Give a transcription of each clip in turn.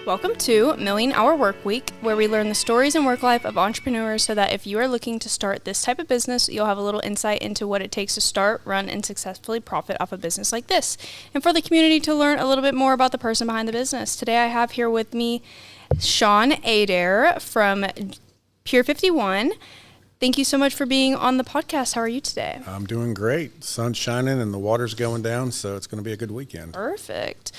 Welcome to Million Hour Workweek, where we learn the stories and work life of entrepreneurs so that if you are looking to start this type of business, you'll have a little insight into what it takes to start, run, and successfully profit off a business like this. And for the community to learn a little bit more about the person behind the business. Today I have here with me Sean Adair from Pier 51. Thank you so much for being on the podcast. How are you today? I'm doing great. Sun's shining and the water's going down, so it's going to be a good weekend. Perfect.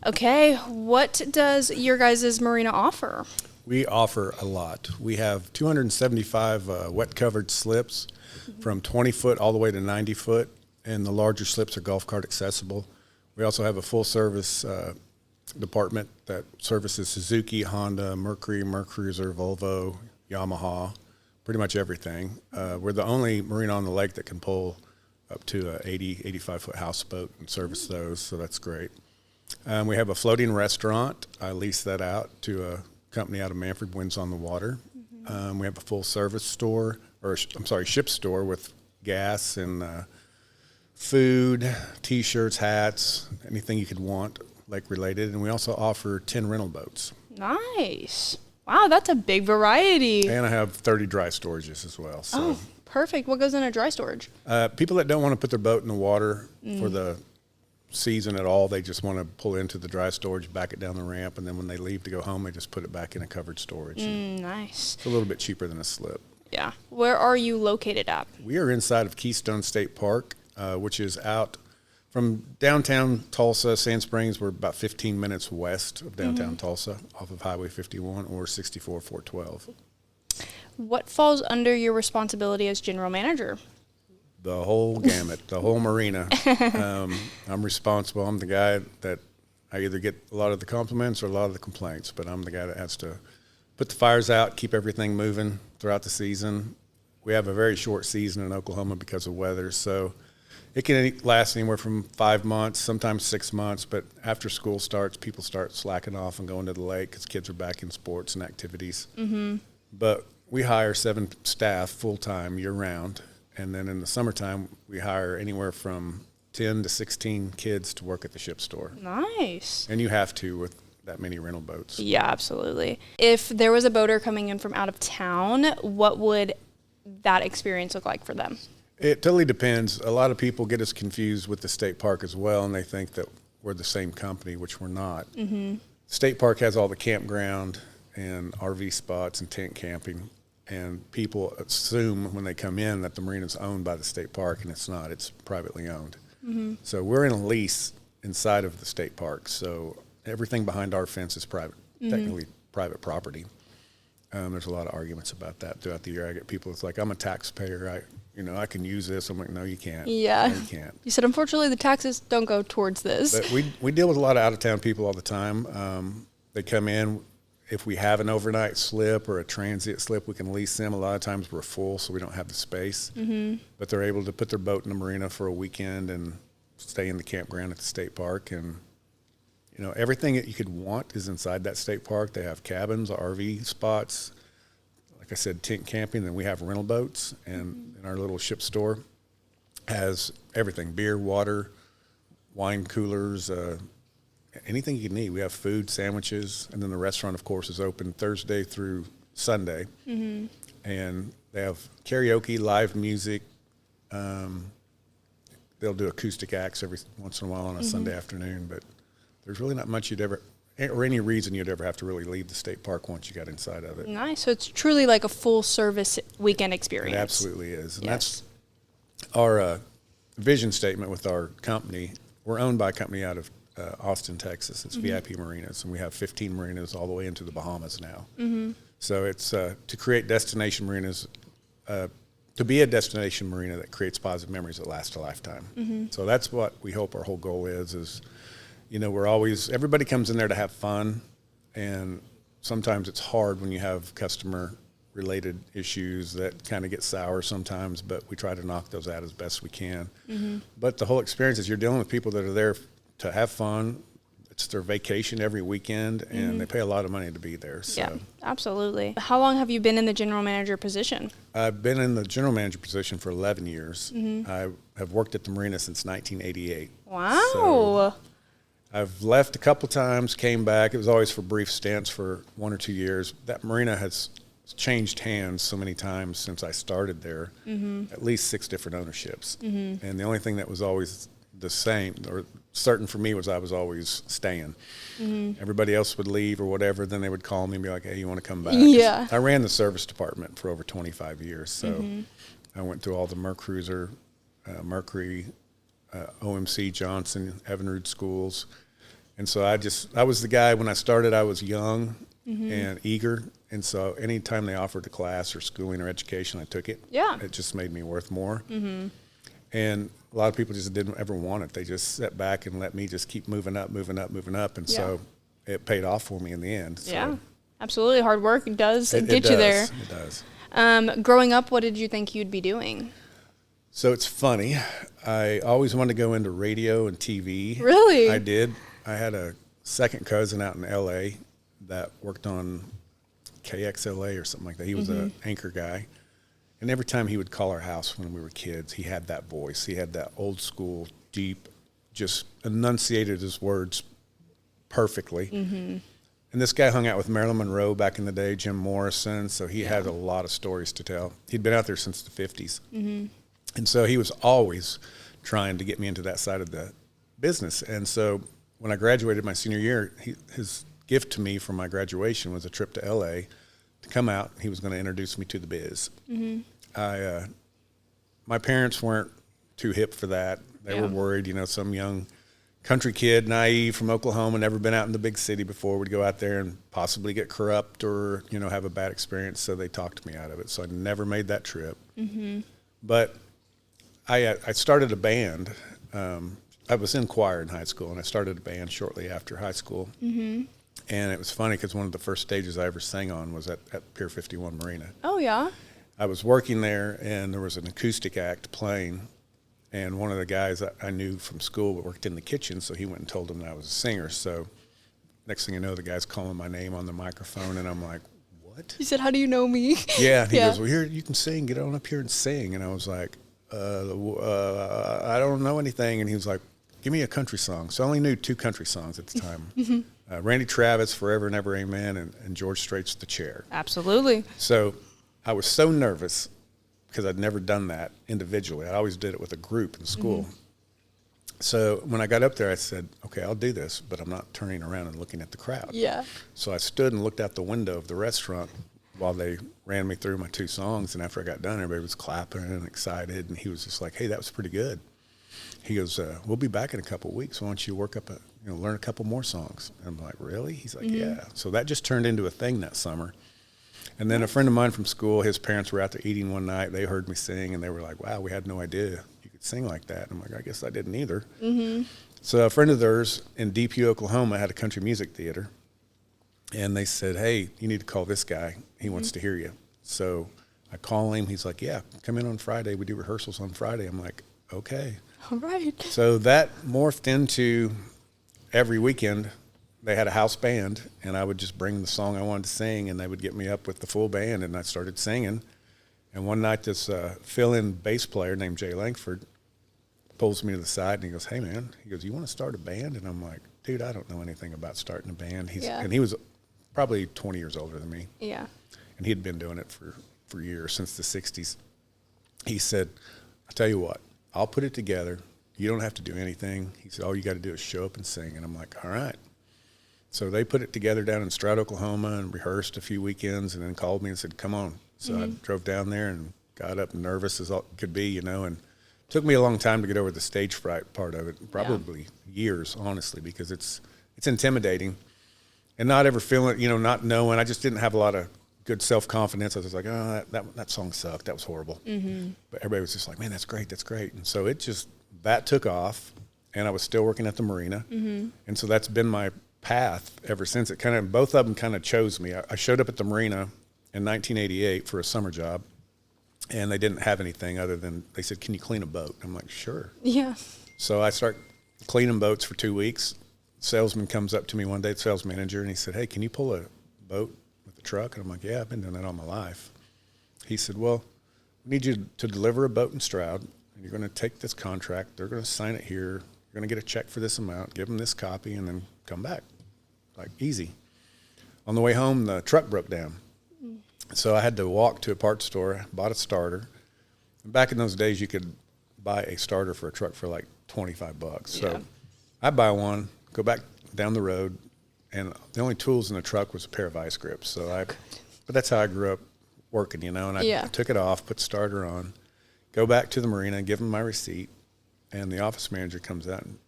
Okay, what does your guys' marina offer? We offer a lot. We have 275 wet-covered slips from 20 foot all the way to 90 foot, and the larger slips are golf cart accessible. We also have a full-service department that services Suzuki, Honda, Mercury, Mercruiser, Volvo, Yamaha, pretty much everything. We're the only marina on the lake that can pull up to a 80, 85-foot houseboat and service those, so that's great. We have a floating restaurant. I lease that out to a company out of Manfred, Winds on the Water. We have a full service store, ship store with gas and food, T-shirts, hats, anything you could want, lake related. And we also offer 10 rental boats. Nice. Wow, that's a big variety. And I have 30 dry storages as well. So. Oh, perfect. What goes in a dry storage? People that don't want to put their boat in the water for the season at all, they just want to pull into the dry storage, back it down the ramp, and then when they leave to go home, they just put it back in a covered storage. Nice. It's a little bit cheaper than a slip. Yeah. Where are you located at? We are inside of Keystone State Park, which is out from downtown Tulsa, Sand Springs. We're about 15 minutes west of downtown Tulsa, off of Highway 51 or 64-412. What falls under your responsibility as general manager? The whole gamut, the whole marina. I'm responsible. I'm the guy that I either get a lot of the compliments or a lot of the complaints, but I'm the guy that has to put the fires out, keep everything moving throughout the season. We have a very short season in Oklahoma because of weather, so it can last anywhere from 5 months, sometimes 6 months, but after school starts, people start slacking off and going to the lake because kids are back in sports and activities. But we hire 7 staff full-time year-round. And then in the summertime, we hire anywhere from 10 to 16 kids to work at the ship store. Nice. And you have to with that many rental boats. Yeah, absolutely. If there was a boater coming in from out of town, what would that experience look like for them? It totally depends. A lot of people get us confused with the state park as well, and they think that we're the same company, which we're not. State park has all the campground and RV spots and tent camping. And people assume when they come in that the marina is owned by the state park, and it's not. It's privately owned. So we're in a lease inside of the state park. So everything behind our fence is private, technically private property. There's a lot of arguments about that throughout the year. I get people, it's like, I'm a taxpayer. I can use this. I'm like, no, you can't. Yeah. No, you can't. You said, unfortunately, the taxes don't go towards this. But we deal with a lot of out-of-town people all the time. They come in. If we have an overnight slip or a transient slip, we can lease them. A lot of times we're full, so we don't have the space. But they're able to put their boat in the marina for a weekend and stay in the campground at the state park. And, everything that you could want is inside that state park. They have cabins, RV spots, like I said, tent camping. Then we have rental boats. And in our little ship store has everything, beer, water, wine coolers, anything you can need. We have food, sandwiches, and then the restaurant, of course, is open Thursday through Sunday. And they have karaoke, live music. They'll do acoustic acts every once in a while on a Sunday afternoon, but there's really not much any reason you'd ever have to really leave the state park once you got inside of it. Nice. So it's truly like a full-service weekend experience. It absolutely is. And that's our vision statement with our company. We're owned by a company out of Austin, Texas. It's VIP Marinas, and we have 15 marinas all the way into the Bahamas now. So it's to create destination marinas, to be a destination marina that creates positive memories that last a lifetime. So that's what we hope our whole goal is everybody comes in there to have fun, and sometimes it's hard when you have customer-related issues that kind of get sour sometimes, but we try to knock those out as best we can. But the whole experience is you're dealing with people that are there to have fun. It's their vacation every weekend, and they pay a lot of money to be there. So. Yeah, absolutely. How long have you been in the general manager position? I've been in the general manager position for 11 years. I have worked at the marina since 1988. Wow. So I've left a couple times, came back. It was always for brief stints for 1 or 2 years. That marina has changed hands so many times since I started there, at least 6 different ownerships. And the only thing that was always the same or certain for me was I was always staying. Everybody else would leave or whatever, then they would call me and be like, hey, you want to come back? Yeah. I ran the service department for over 25 years, so I went through all the Mercruiser, Mercury, OMC, Johnson, Evinrude schools. And so I was the guy, when I started, I was young and eager. And so anytime they offered a class or schooling or education, I took it. Yeah. It just made me worth more. And a lot of people just didn't ever want it. They just sat back and let me just keep moving up. And so it paid off for me in the end. So Yeah, absolutely. Hard work does get it you there. It does. Growing up, what did you think you'd be doing? So it's funny. I always wanted to go into radio and TV. Really? I did. I had a second cousin out in L.A. that worked on KXLA or something like that. He was an anchor guy. And every time he would call our house when we were kids, he had that voice. He had that old school, deep, just enunciated his words perfectly. And this guy hung out with Marilyn Monroe back in the day, Jim Morrison, so he had a lot of stories to tell. He'd been out there since the 50s. And so he was always trying to get me into that side of the business. And so when I graduated my senior year, his gift to me for my graduation was a trip to L.A. to come out. He was going to introduce me to the biz. My parents weren't too hip for that. They were worried, some young country kid, naive from Oklahoma, never been out in the big city before, would go out there and possibly get corrupt or, have a bad experience. So they talked me out of it. So I never made that trip. But I started a band. I was in choir in high school, and I started a band shortly after high school. And it was funny because one of the first stages I ever sang on was at Pier 51 Marina. Oh, yeah? I was working there, and there was an acoustic act playing, and one of the guys I knew from school worked in the kitchen, so he went and told him that I was a singer. So next thing you know, the guy's calling my name on the microphone, and I'm like, what? He said, how do you know me? Yeah, and he goes, well, here, you can sing. Get on up here and sing. And I was like, I don't know anything. And he was like, give me a country song. So I only knew 2 country songs at the time. Randy Travis, Forever and Ever Amen, and George Strait's The Chair. Absolutely. So I was so nervous because I'd never done that individually. I always did it with a group in school. So when I got up there, I said, okay, I'll do this, but I'm not turning around and looking at the crowd. Yeah. So I stood and looked out the window of the restaurant while they ran me through my 2 songs. And after I got done, everybody was clapping and excited. And he was just like, hey, that was pretty good. He goes, we'll be back in a couple of weeks. Why don't you work up learn a couple more songs? And I'm like, really? He's like, yeah. So that just turned into a thing that summer. And then a friend of mine from school, his parents were out there eating one night. They heard me sing, and they were like, wow, we had no idea you could sing like that. And I'm like, I guess I didn't either. So a friend of theirs in DP, Oklahoma, had a country music theater. And they said, hey, you need to call this guy. He wants to hear you. So I call him. He's like, yeah, come in on Friday. We do rehearsals on Friday. I'm like, okay. All right. So that morphed into every weekend they had a house band, and I would just bring the song I wanted to sing, and they would get me up with the full band, and I started singing. And one night this fill-in bass player named Jay Langford pulls me to the side, and he goes, hey, man, he goes, you want to start a band? And I'm like, dude, I don't know anything about starting a band. And he was probably 20 years older than me. Yeah. And he'd been doing it for years, since the 60s. He said, I'll tell you what, I'll put it together. You don't have to do anything. He said, all you got to do is show up and sing. And I'm like, all right. So they put it together down in Stroud, Oklahoma, and rehearsed a few weekends, and then called me and said, come on. So I drove down there and got up nervous as all could be, and it took me a long time to get over the stage fright part of it, probably years, honestly, because it's intimidating. And not ever feeling, not knowing. I just didn't have a lot of good self-confidence. I was like, oh, that song sucked. That was horrible. But everybody was just like, man, that's great. That's great. And so that took off, and I was still working at the marina. And so that's been my path ever since. Both of them kind of chose me. I showed up at the marina in 1988 for a summer job, and they didn't have anything other than, they said, can you clean a boat? I'm like, sure. Yeah. So I start cleaning boats for 2 weeks. Salesman comes up to me one day, the sales manager, and he said, hey, can you pull a boat with a truck? And I'm like, yeah, I've been doing that all my life. He said, well, we need you to deliver a boat in Stroud, and you're going to take this contract. They're going to sign it here. You're going to get a check for this amount, give them this copy, and then come back. Like, easy. On the way home, the truck broke down. So I had to walk to a parts store, bought a starter. And back in those days, you could buy a starter for a truck for like $25. So I buy one, go back down the road, and the only tools in the truck was a pair of ice grips. But that's how I grew up working, and I took it off, put the starter on, go back to the Marina, give them my receipt, and the office manager comes out and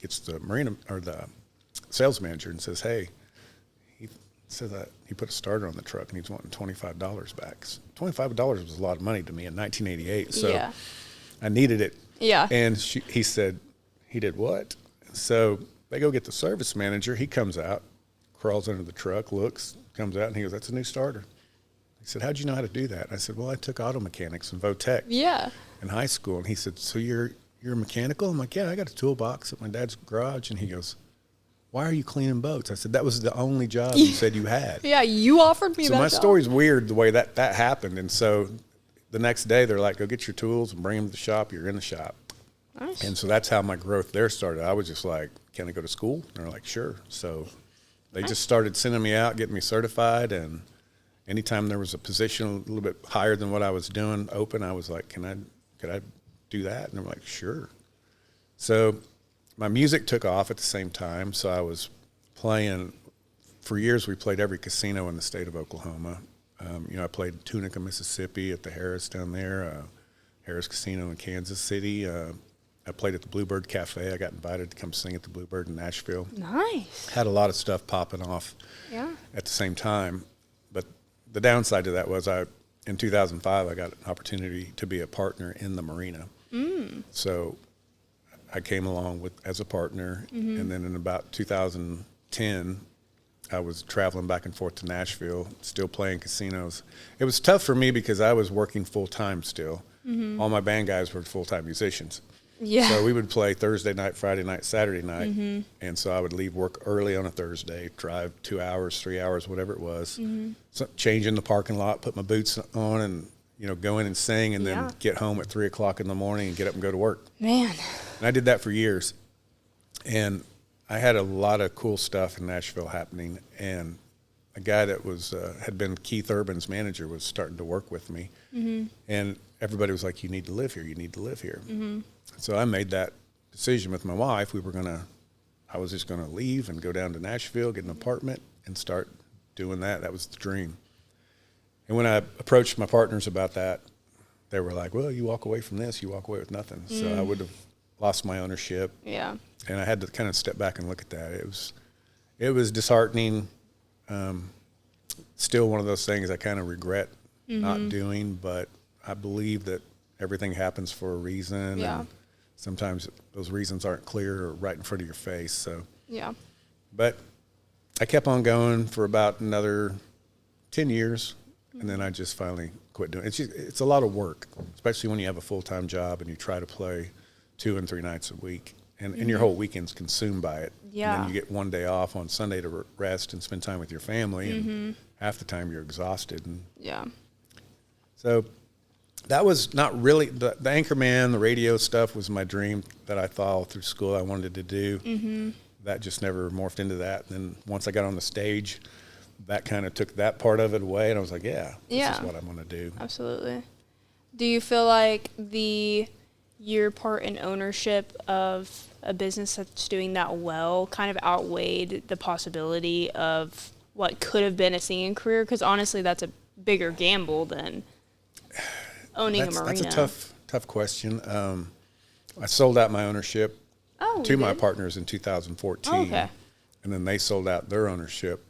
gets the Marina, or the sales manager, and says, hey, he said that he put a starter on the truck and he's wanting $25 back. $25 was a lot of money to me in 1988, so I needed it. And he said, he did what? So they go get the service manager. He comes out, crawls under the truck, looks, comes out, and he goes, that's a new starter. He said, how'd you know how to do that? I said, well, I took auto mechanics in Votech in high school. And he said, so you're mechanical? I'm like, yeah, I got a toolbox at my dad's garage. And he goes, why are you cleaning boats? I said, that was the only job you said you had. You offered me that So my job. story's weird the way that happened. And so the next day they're like, go get your tools and bring them to the shop. You're in the shop. Nice. And so that's how my growth there started. I was just like, can I go to school? And they're like, sure. So they just started sending me out, getting me certified. And anytime there was a position a little bit higher than what I was doing open, I was like, could I do that? And they're like, sure. So my music took off at the same time. So I was playing, for years we played every casino in the state of Oklahoma. I played Tunica, Mississippi at the Harris down there, Harris Casino in Kansas City. I played at the Bluebird Cafe. I got invited to come sing at the Bluebird in Nashville. Nice. Had a lot of stuff popping off at the same time. But the downside to that was in 2005, I got an opportunity to be a partner in the Marina. So I came along as a partner. And then in about 2010, I was traveling back and forth to Nashville, still playing casinos. It was tough for me because I was working full-time still. All my band guys were full-time musicians. So we would play Thursday night, Friday night, Saturday night. And so I would leave work early on a Thursday, drive 2 hours, 3 hours, whatever it was, so change in the parking lot, put my boots on, and go in and sing, and then get home at 3 o'clock in the morning and get up and go to work. Man. And I did that for years. And I had a lot of cool stuff in Nashville happening. And a guy that had been Keith Urban's manager was starting to work with me. And everybody was like, you need to live here. You need to live here. So I made that decision with my wife. I was just going to leave and go down to Nashville, get an apartment, and start doing that. That was the dream. And when I approached my partners about that, they were like, well, you walk away from this, you walk away with nothing. So I would have lost my ownership. And I had to kind of step back and look at that. It was disheartening. Still one of those things I kind of regret not doing, but I believe that everything happens for a reason. And sometimes those reasons aren't clear or right in front of your face. So but I kept on going for about another 10 years, and then I just finally quit doing it. It's a lot of work, especially when you have a full-time job and you try to play 2 and 3 nights a week, and your whole weekend's consumed by it. And then you get one day off on Sunday to rest and spend time with your family, and half the time you're exhausted. And so that was not really the Anchorman, the radio stuff was my dream that I thought all through school I wanted to do. That just never morphed into that. And then once I got on the stage, that kind of took that part of it away, and I was like, this is what I'm going to do. Absolutely. Do you feel like your part in ownership of a business that's doing that well kind of outweighed the possibility of what could have been a singing career? Because honestly, that's a bigger gamble than owning a marina. That's a tough question. I sold out my ownership to my partners in 2014. And then they sold out their ownership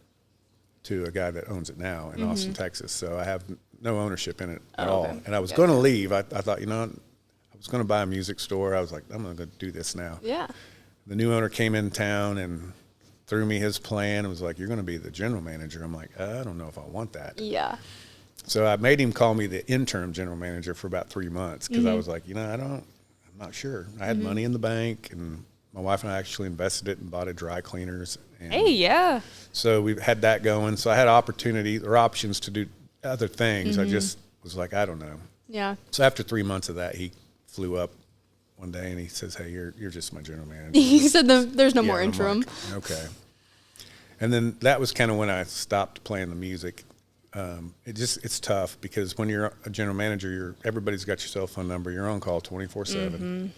to a guy that owns it now in Austin, Texas. So I have no ownership in it at all. And I was going to leave. I thought, I was going to buy a music store. I was like, I'm going to go do this now. The new owner came in town and threw me his plan and was like, you're going to be the general manager. I'm like, I don't know if I want that. So I made him call me the interim general manager for about 3 months because I was like, I'm not sure. I had money in the bank, and my wife and I actually invested it and bought a dry cleaners. And so we had that going. So I had opportunity or options to do other things. I just was like, I don't know. So after 3 months of that, he flew up one day, and he says, "Hey, you're just my general manager." He said there's no more I'm interim. like, okay. And then that was kind of when I stopped playing the music. It's tough because when you're a general manager, everybody's got your cell phone number. You're on call 24/7.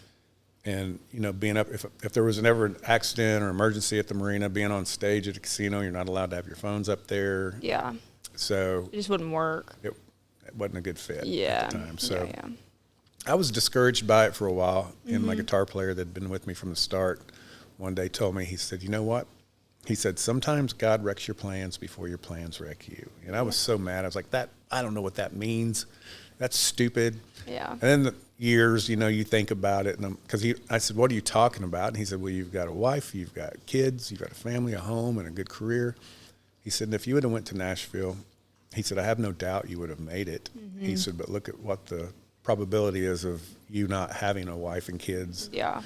And, being up, if there was ever an accident or emergency at the marina, being on stage at a casino, you're not allowed to have your phones up there. Yeah. So it just wouldn't work. It wasn't a good fit yeah. at the time. So yeah. I was discouraged by it for a while. And my guitar player that had been with me from the start one day told me, he said, "You know what?" He said, "Sometimes God wrecks your plans before your plans wreck you." And I was so mad. I was like, I don't know what that means. That's stupid. Yeah. And then the years, you think about it. And I said, "What are you talking about?" And he said, "Well, you've got a wife, you've got kids, you've got a family, a home, and a good career." He said, "And if you would have went to Nashville," he said, "I have no doubt you would have made it." He said, "But look at what the probability is of you not having a wife and kids." Yeah.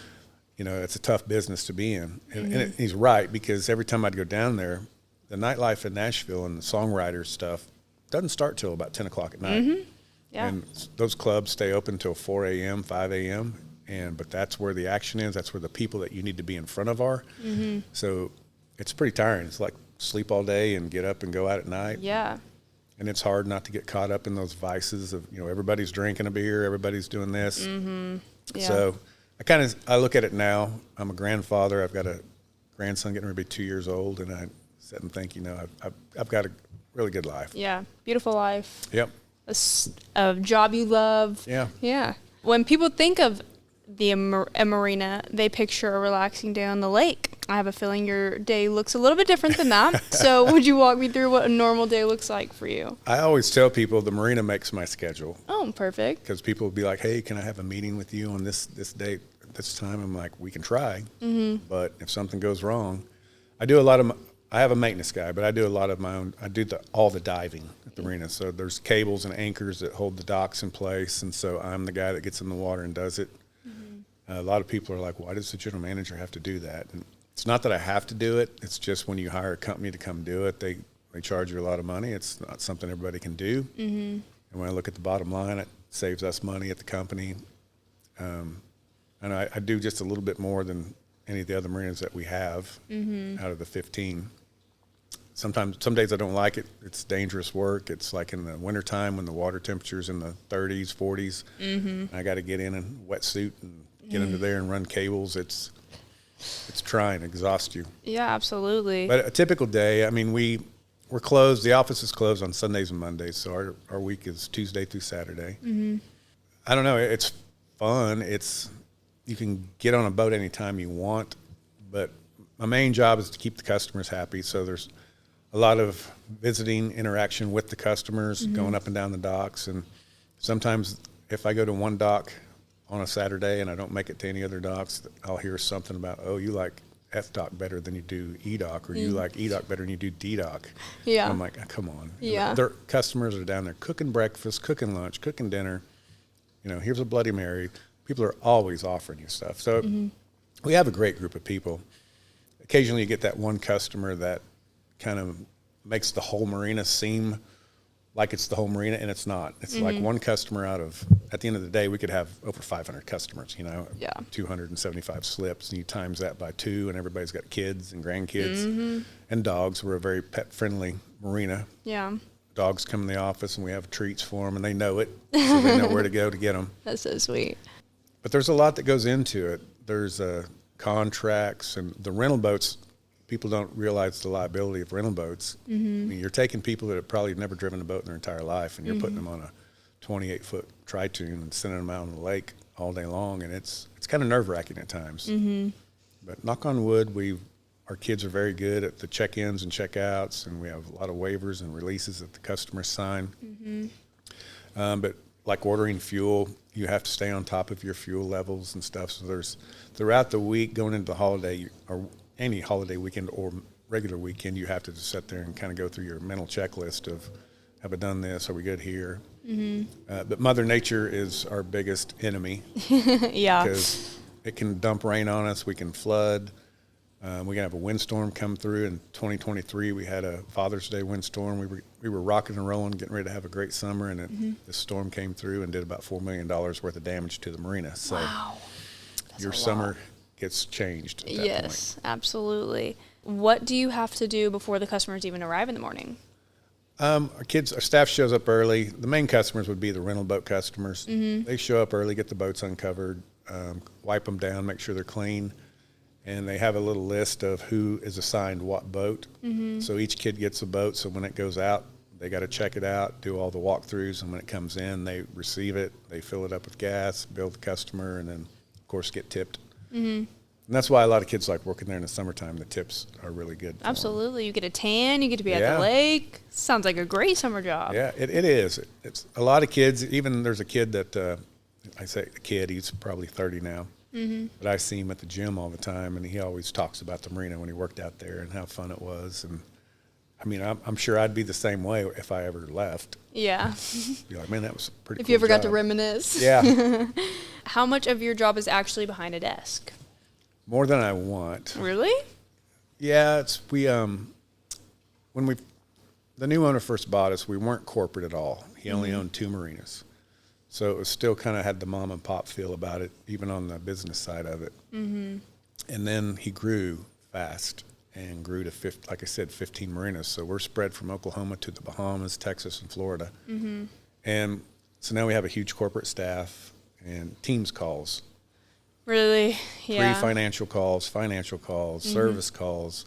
It's a tough business to be in. And he's right, because every time I'd go down there, the nightlife in Nashville and the songwriter stuff doesn't start till about 10 o'clock at night. Yeah. And those clubs stay open till 4 a.m., 5 a.m., but that's where the action is. That's where the people that you need to be in front of are. So it's pretty tiring. It's like sleep all day and get up and go out at night. Yeah. And it's hard not to get caught up in those vices of, everybody's drinking a beer, everybody's doing this. Yeah. So I look at it now. I'm a grandfather. I've got a grandson getting ready to be 2 years old, and I sit and think, I've got a really good life. Yeah. Beautiful life. Yep. A job you love. Yeah. Yeah. When people think of a marina, they picture a relaxing day on the lake. I have a feeling your day looks a little bit different than that. So would you walk me through what a normal day looks like for you? I always tell people the marina makes my schedule. Oh, perfect. Because people will be like, "Hey, can I have a meeting with you on this date, this time?" I'm like, "We can try." But if something goes wrong, I have a maintenance guy, but I do a lot of my own. I do all the diving at the marina. So there's cables and anchors that hold the docks in place, and so I'm the guy that gets in the water and does it. A lot of people are like, "Why does the general manager have to do that?" And it's not that I have to do it. It's just when you hire a company to come do it, they charge you a lot of money. It's not something everybody can do. And when I look at the bottom line, it saves us money at the company. And I do just a little bit more than any of the other marinas that we have out of the 15. Some days I don't like it. It's dangerous work. It's like in the wintertime when the water temperature's in the 30s, 40s. I got to get in a wetsuit and get under there and run cables. It's trying to exhaust you. Yeah, absolutely. But a typical day, I mean, we're closed. The office is closed on Sundays and Mondays, so our week is Tuesday through Saturday. I don't know. It's fun. You can get on a boat anytime you want, but my main job is to keep the customers happy. So there's a lot of visiting interaction with the customers, going up and down the docks. And sometimes if I go to one dock on a Saturday and I don't make it to any other docks, I'll hear something about, "Oh, you like F dock better than you do E dock, or you like E dock better than you do D dock." Yeah. And I'm like, "Oh, come on." Yeah. Their customers are down there cooking breakfast, cooking lunch, cooking dinner. Here's a Bloody Mary. People are always offering you stuff. So we have a great group of people. Occasionally you get that one customer that kind of makes the whole marina seem like it's the whole marina, and it's not. It's like one customer at the end of the day, we could have over 500 customers, 275 slips, and you times that by 2, and everybody's got kids and grandkids and dogs. We're a very pet-friendly marina. Yeah. Dogs come in the office, and we have treats for them, and they know it, so they know where to go to get them. That's so sweet. But there's a lot that goes into it. There's contracts, and the rental boats. People don't realize the liability of rental boats. I mean, you're taking people that have probably never driven a boat in their entire life, and you're putting them on a 28-foot tri-tune and sending them out on the lake all day long, and it's kind of nerve-wracking at times. But knock on wood, our kids are very good at the check-ins and check-outs, and we have a lot of waivers and releases that the customers sign. But like ordering fuel, you have to stay on top of your fuel levels and stuff. So there's throughout the week going into the holiday or any holiday weekend or regular weekend, you have to just sit there and kind of go through your mental checklist of, have I done this? Are we good here? But Mother Nature is our biggest enemy. Yeah. Because it can dump rain on us. We can flood. We can have a windstorm come through. In 2023, we had a Father's Day windstorm. We were rocking and rolling, getting ready to have a great summer, and this storm came through and did about $4 million worth of damage to the marina. So wow. your summer gets changed at that Yes, absolutely. What do you have to do before the customers even arrive in the morning? Our staff shows up early. The main customers would be the rental boat customers. They show up early, get the boats uncovered, wipe them down, make sure they're clean. And they have a little list of who is assigned what boat. So each kid gets a boat. So when it goes out, they got to check it out, do all the walkthroughs. And when it comes in, they receive it. They fill it up with gas, bill the customer, and then, of course, get tipped. And that's why a lot of kids like working there in the summertime. The tips are really good. Absolutely. You get a tan. You get to be at the lake. Sounds like a great summer job. Yeah, it is. It's a lot of kids. Even there's a kid that, I say a kid, he's probably 30 now. But I see him at the gym all the time, and he always talks about the marina when he worked out there and how fun it was. And, I mean, I'm sure I'd be the same way if I ever left. Yeah. Be like, man, that was a pretty If cool you ever got to job. reminisce. Yeah. How much of your job is actually behind a desk? More than I want. Really? Yeah, when the new owner first bought us, we weren't corporate at all. He only owned 2 marinas. So it was still kind of had the mom and pop feel about it, even on the business side of it. And then he grew fast and grew to, like I said, 15 marinas. So we're spread from Oklahoma to the Bahamas, Texas, and Florida. And so now we have a huge corporate staff and Teams calls. Really? Yeah. 3 financial calls, service calls.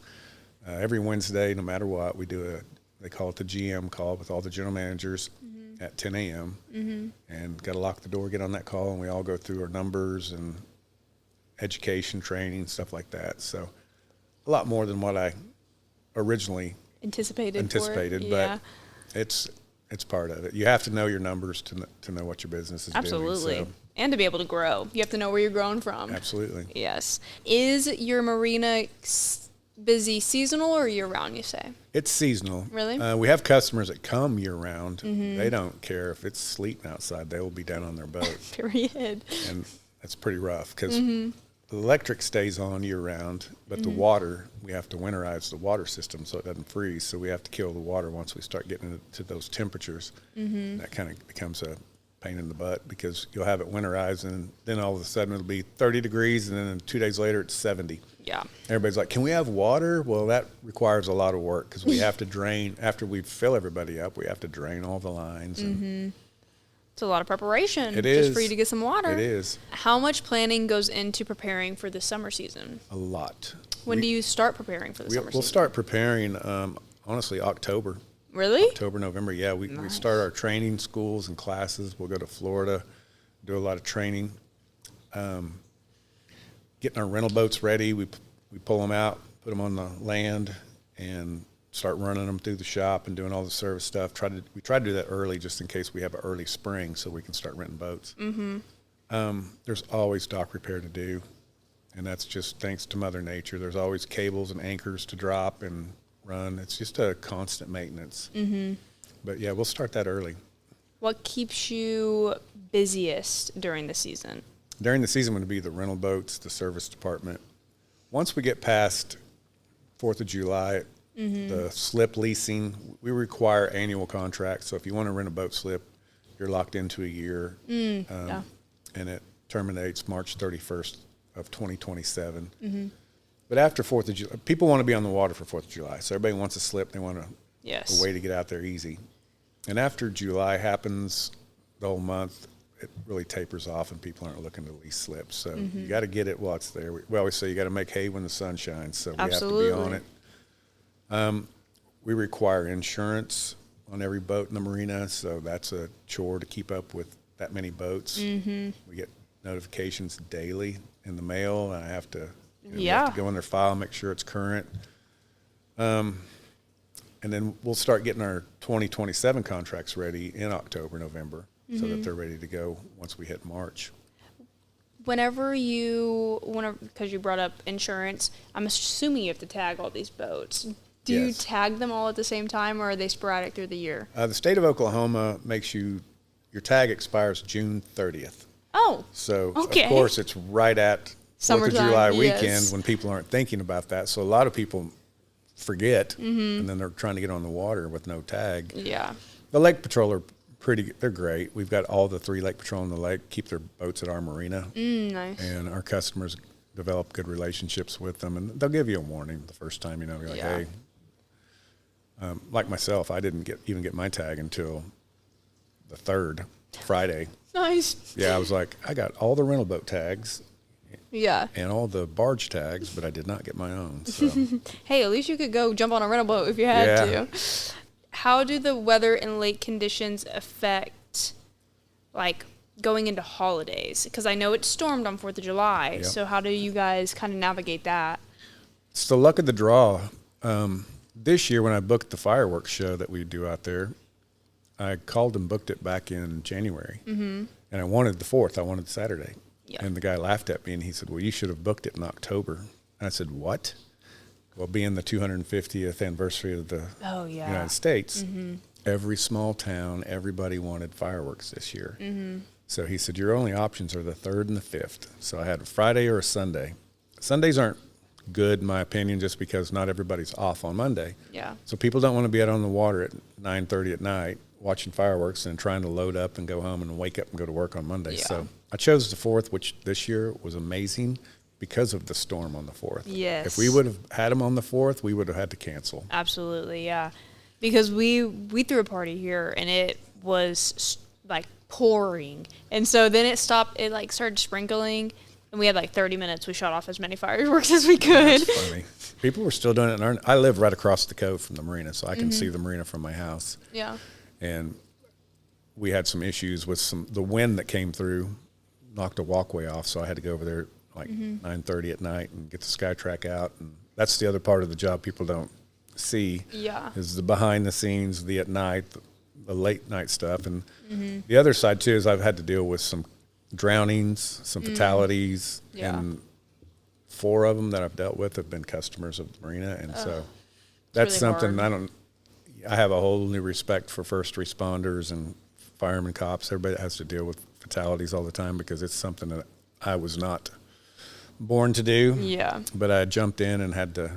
Every Wednesday, no matter what, we do they call it the GM call with all the general managers at 10 a.m. And got to lock the door, get on that call, and we all go through our numbers and education, training, stuff like that. So a lot more than what I originally anticipated, but it's part of it. You have to know your numbers to know what your business is doing. Absolutely. So. And to be able to grow. You have to know where you're growing from. Absolutely. Yes. Is your marina busy seasonal or year-round, you say? It's seasonal. Really? We have customers that come year-round. They don't care if it's sleeting outside. They will be down on their boat. Period. And that's pretty rough because the electric stays on year-round, but the water, we have to winterize the water system so it doesn't freeze. So we have to kill the water once we start getting to those temperatures. That kind of becomes a pain in the butt because you'll have it winterized and then all of a sudden it'll be 30 degrees and then 2 days later it's 70. Yeah. Everybody's like, can we have water? Well, that requires a lot of work because we have to drain, after we fill everybody up, we have to drain all the lines. And It's a lot of preparation. It is. Just for you to get some water. It is. How much planning goes into preparing for the summer season? A lot. When do you start preparing for the summer season? We'll start preparing, honestly, October. Really? October, November, yeah. We start our training schools and classes. We'll go to Florida, do a lot of training. Getting our rental boats ready. We pull them out, put them on the land, and start running them through the shop and doing all the service stuff. We try to do that early just in case we have an early spring so we can start renting boats. There's always dock repair to do, and that's just thanks to Mother Nature. There's always cables and anchors to drop and run. It's just a constant maintenance. But yeah, we'll start that early. What keeps you busiest during the season? During the season would be the rental boats, the service department. Once we get past 4th of July, the slip leasing, we require annual contracts. So if you want to rent a boat slip, you're locked into a year. And it terminates March 31st of 2027. But after 4th of July, people want to be on the water for 4th of July. So everybody wants a slip. They want a way to get out there easy. And after July happens, the whole month, it really tapers off and people aren't looking to lease slips. So you got to get it while it's there. We always say you got to make hay when the sun shines. So we have to be on it. We require insurance on every boat in the marina. So that's a chore to keep up with that many boats. We get notifications daily in the mail, and I have to, we have to go in their file and make sure it's current. And then we'll start getting our 2027 contracts ready in October, November, so that they're ready to go once we hit March. Because you brought up insurance, I'm assuming you have to tag all these boats. Do you tag them all at the same time, or are they sporadic through the year? The state of Oklahoma makes your tag expires June 30th. Oh, So, okay. Of course, it's right at 4th of Summertime, July yes. weekend when people aren't thinking about that. So a lot of people forget, and then they're trying to get on the water with no tag. Yeah. The Lake Patrol are they're great. We've got all the 3 Lake Patrol on the lake, keep their boats at our marina. Nice. And our customers develop good relationships with them, and they'll give you a warning the first time, you're like, Yeah. hey, like myself, I didn't even get my tag until the 3rd, Friday. Nice. Yeah, I was like, I got all the rental boat tags Yeah. and all the barge tags, but I did not get my own. So. Hey, at least you could go jump on a rental boat if you had Yeah. to. How do the weather and lake conditions affect, like, going into holidays? Because I know it stormed on 4th of July, Yep. so how do you guys kind of navigate that? It's the luck of the draw. This year when I booked the fireworks show that we do out there, I called and booked it back in January. Mm-hmm. And I wanted the 4th. I wanted Saturday. Yeah. And the guy laughed at me and he said, well, you should have booked it in October. And I said, what? Well, being the 250th anniversary of the United States, every small town, everybody wanted fireworks this year. Mm-hmm. So he said, your only options are the 3rd and the 5th. So I had a Friday or a Sunday. Sundays aren't good, in my opinion, just because not everybody's off on Monday. Yeah. So people don't want to be out on the water at 9:30 at night watching fireworks and trying to load up and go home and wake up and go to work on Monday. Yeah. So I chose the 4th, which this year was amazing because of the storm on the 4th. Yes. If we would have had them on the 4th, we would have had to cancel. Absolutely, yeah. Because we threw a party here, and it was, like, pouring. And so then it stopped. It, like, started sprinkling. And we had like 30 minutes. We shot off as many fireworks as we could. That's funny. People were still doing it. I live right across the cove from the marina, so I can see the marina from my house. Yeah. And we had some issues with the wind that came through, knocked a walkway off, so I had to go over there like 9:30 at night and get the SkyTrack out. And that's the other part of the job people don't see. Yeah. Is the behind the scenes, the at night, the late night stuff. And the other side too is I've had to deal with some drownings, some fatalities, Yeah. and 4 of them that I've dealt with have been customers of the marina, and so that's really something hard. I have a whole new respect for first responders and firemen, cops, everybody that has to deal with fatalities all the time, because it's something that I was not born to do. Yeah. But I jumped in and had to,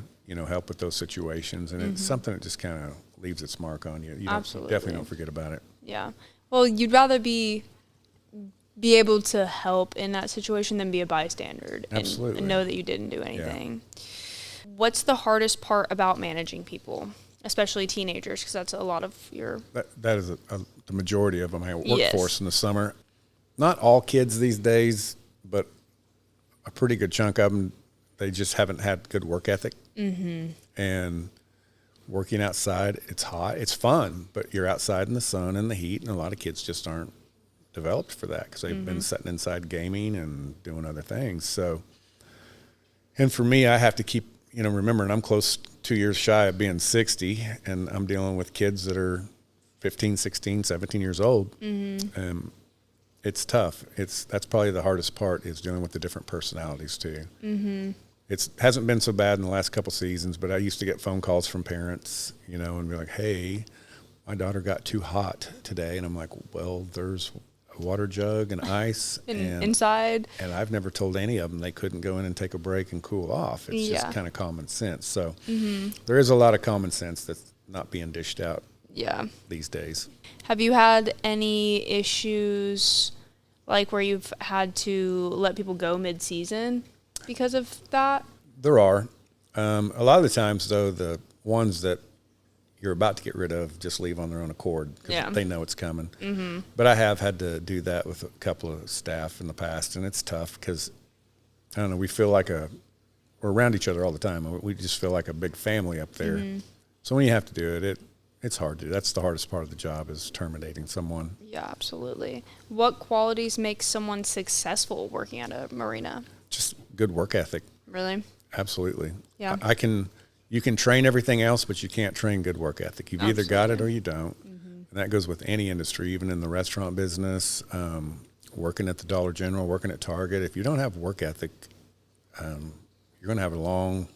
help with those situations, and it's something that just kind of leaves its mark on you. You Absolutely. definitely don't forget about it. Yeah. Well, you'd rather be able to help in that situation than be a bystander Absolutely. and know that you didn't do anything. Yeah. What's the hardest part about managing people, especially teenagers, because that's a lot of your... That is the majority of them. I workforce Yes. in the summer. Not all kids these days, but a pretty good chunk of them, they just haven't had good work ethic. Mm-hmm. And working outside, it's hot. It's fun, but you're outside in the sun and the heat, and a lot of kids just aren't developed for that because they've been sitting inside gaming and doing other things. So, and for me, I have to keep, remembering I'm close 2 years shy of being 60, and I'm dealing with kids that are 15, 16, 17 years old. Mm-hmm. It's tough. That's probably the hardest part, is dealing with the different personalities too. Mm-hmm. It hasn't been so bad in the last couple seasons, but I used to get phone calls from parents, and be like, hey, my daughter got too hot today. And I'm like, well, there's a water jug and ice and inside. And I've never told any of them they couldn't go in and take a break and cool off. It's just kind of common sense. So there is a lot of common sense that's not being dished out these days. Have you had any issues like where you've had to let people go mid-season because of that? There are. A lot of the times, though, the ones that you're about to get rid of just leave on their own accord because they know it's coming. Mm-hmm. But I have had to do that with a couple of staff in the past, and it's tough because, I don't know, we feel like we're around each other all the time. We just feel like a big family up there. Mm-hmm. So when you have to do it, it's hard to do. That's the hardest part of the job, is terminating someone. Yeah, absolutely. What qualities make someone successful working at a marina? Just good work ethic. Really? Absolutely. Yeah. You can train everything else, but you can't train good work ethic. You've either got it or you don't. Mm-hmm. And that goes with any industry, even in the restaurant business, working at the Dollar General, working at Target. If you don't have work ethic, you're going to have a long,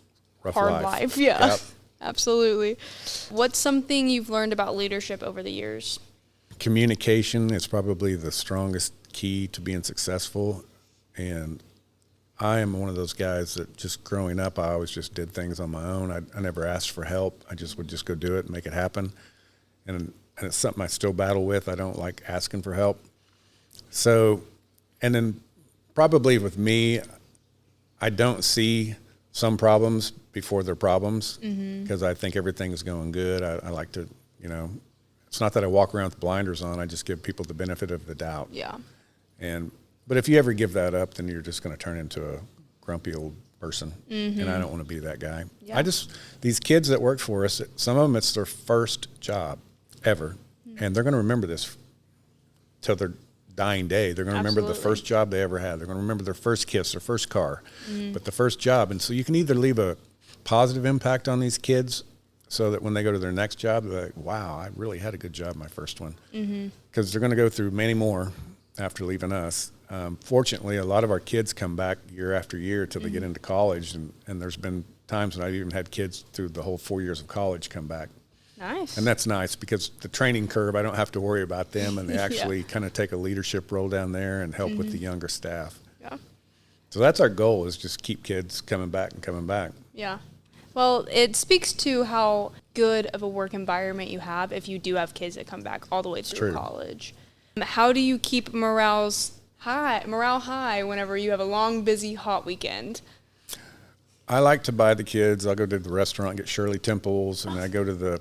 rough Hard life. Yeah. Yep. Absolutely. What's something you've learned about leadership over the years? Communication is probably the strongest key to being successful. And I am one of those guys that just growing up, I always just did things on my own. I never asked for help. I just would just go do it and make it happen. And and it's something I still battle with. I don't like asking for help. So, and then probably with me, I don't see some problems before they're problems because I think everything is going good. I like to, it's not that I walk around with blinders on. I just give people the benefit of the doubt. Yeah. But if you ever give that up, then you're just going to turn into a grumpy old person. And I don't want to be that guy. Yeah. These kids that work for us, some of them, it's their first job ever. And they're going to remember this till their dying day. They're going to remember the first job they ever had. They're going to remember their first kiss, their first car, but the first job. And so you can either leave a positive impact on these kids so that when they go to their next job, they're like, wow, I really had a good job my first one. Because they're going to go through many more after leaving us. Fortunately, a lot of our kids come back year after year till they get into college. And there's been times when I've even had kids through the whole 4 years of college come back. Nice. And that's nice because the training curve, I don't have to worry about them, and they actually kind of take a leadership role down there and help with the younger staff. Yeah. So that's our goal, is just keep kids coming back and coming back. Yeah. Well, it speaks to how good of a work environment you have if you do have kids that come back all the way through college. How do you keep morale high whenever you have a long, busy, hot weekend? I like to buy the kids. I'll go to the restaurant and get Shirley Temples, and I go to the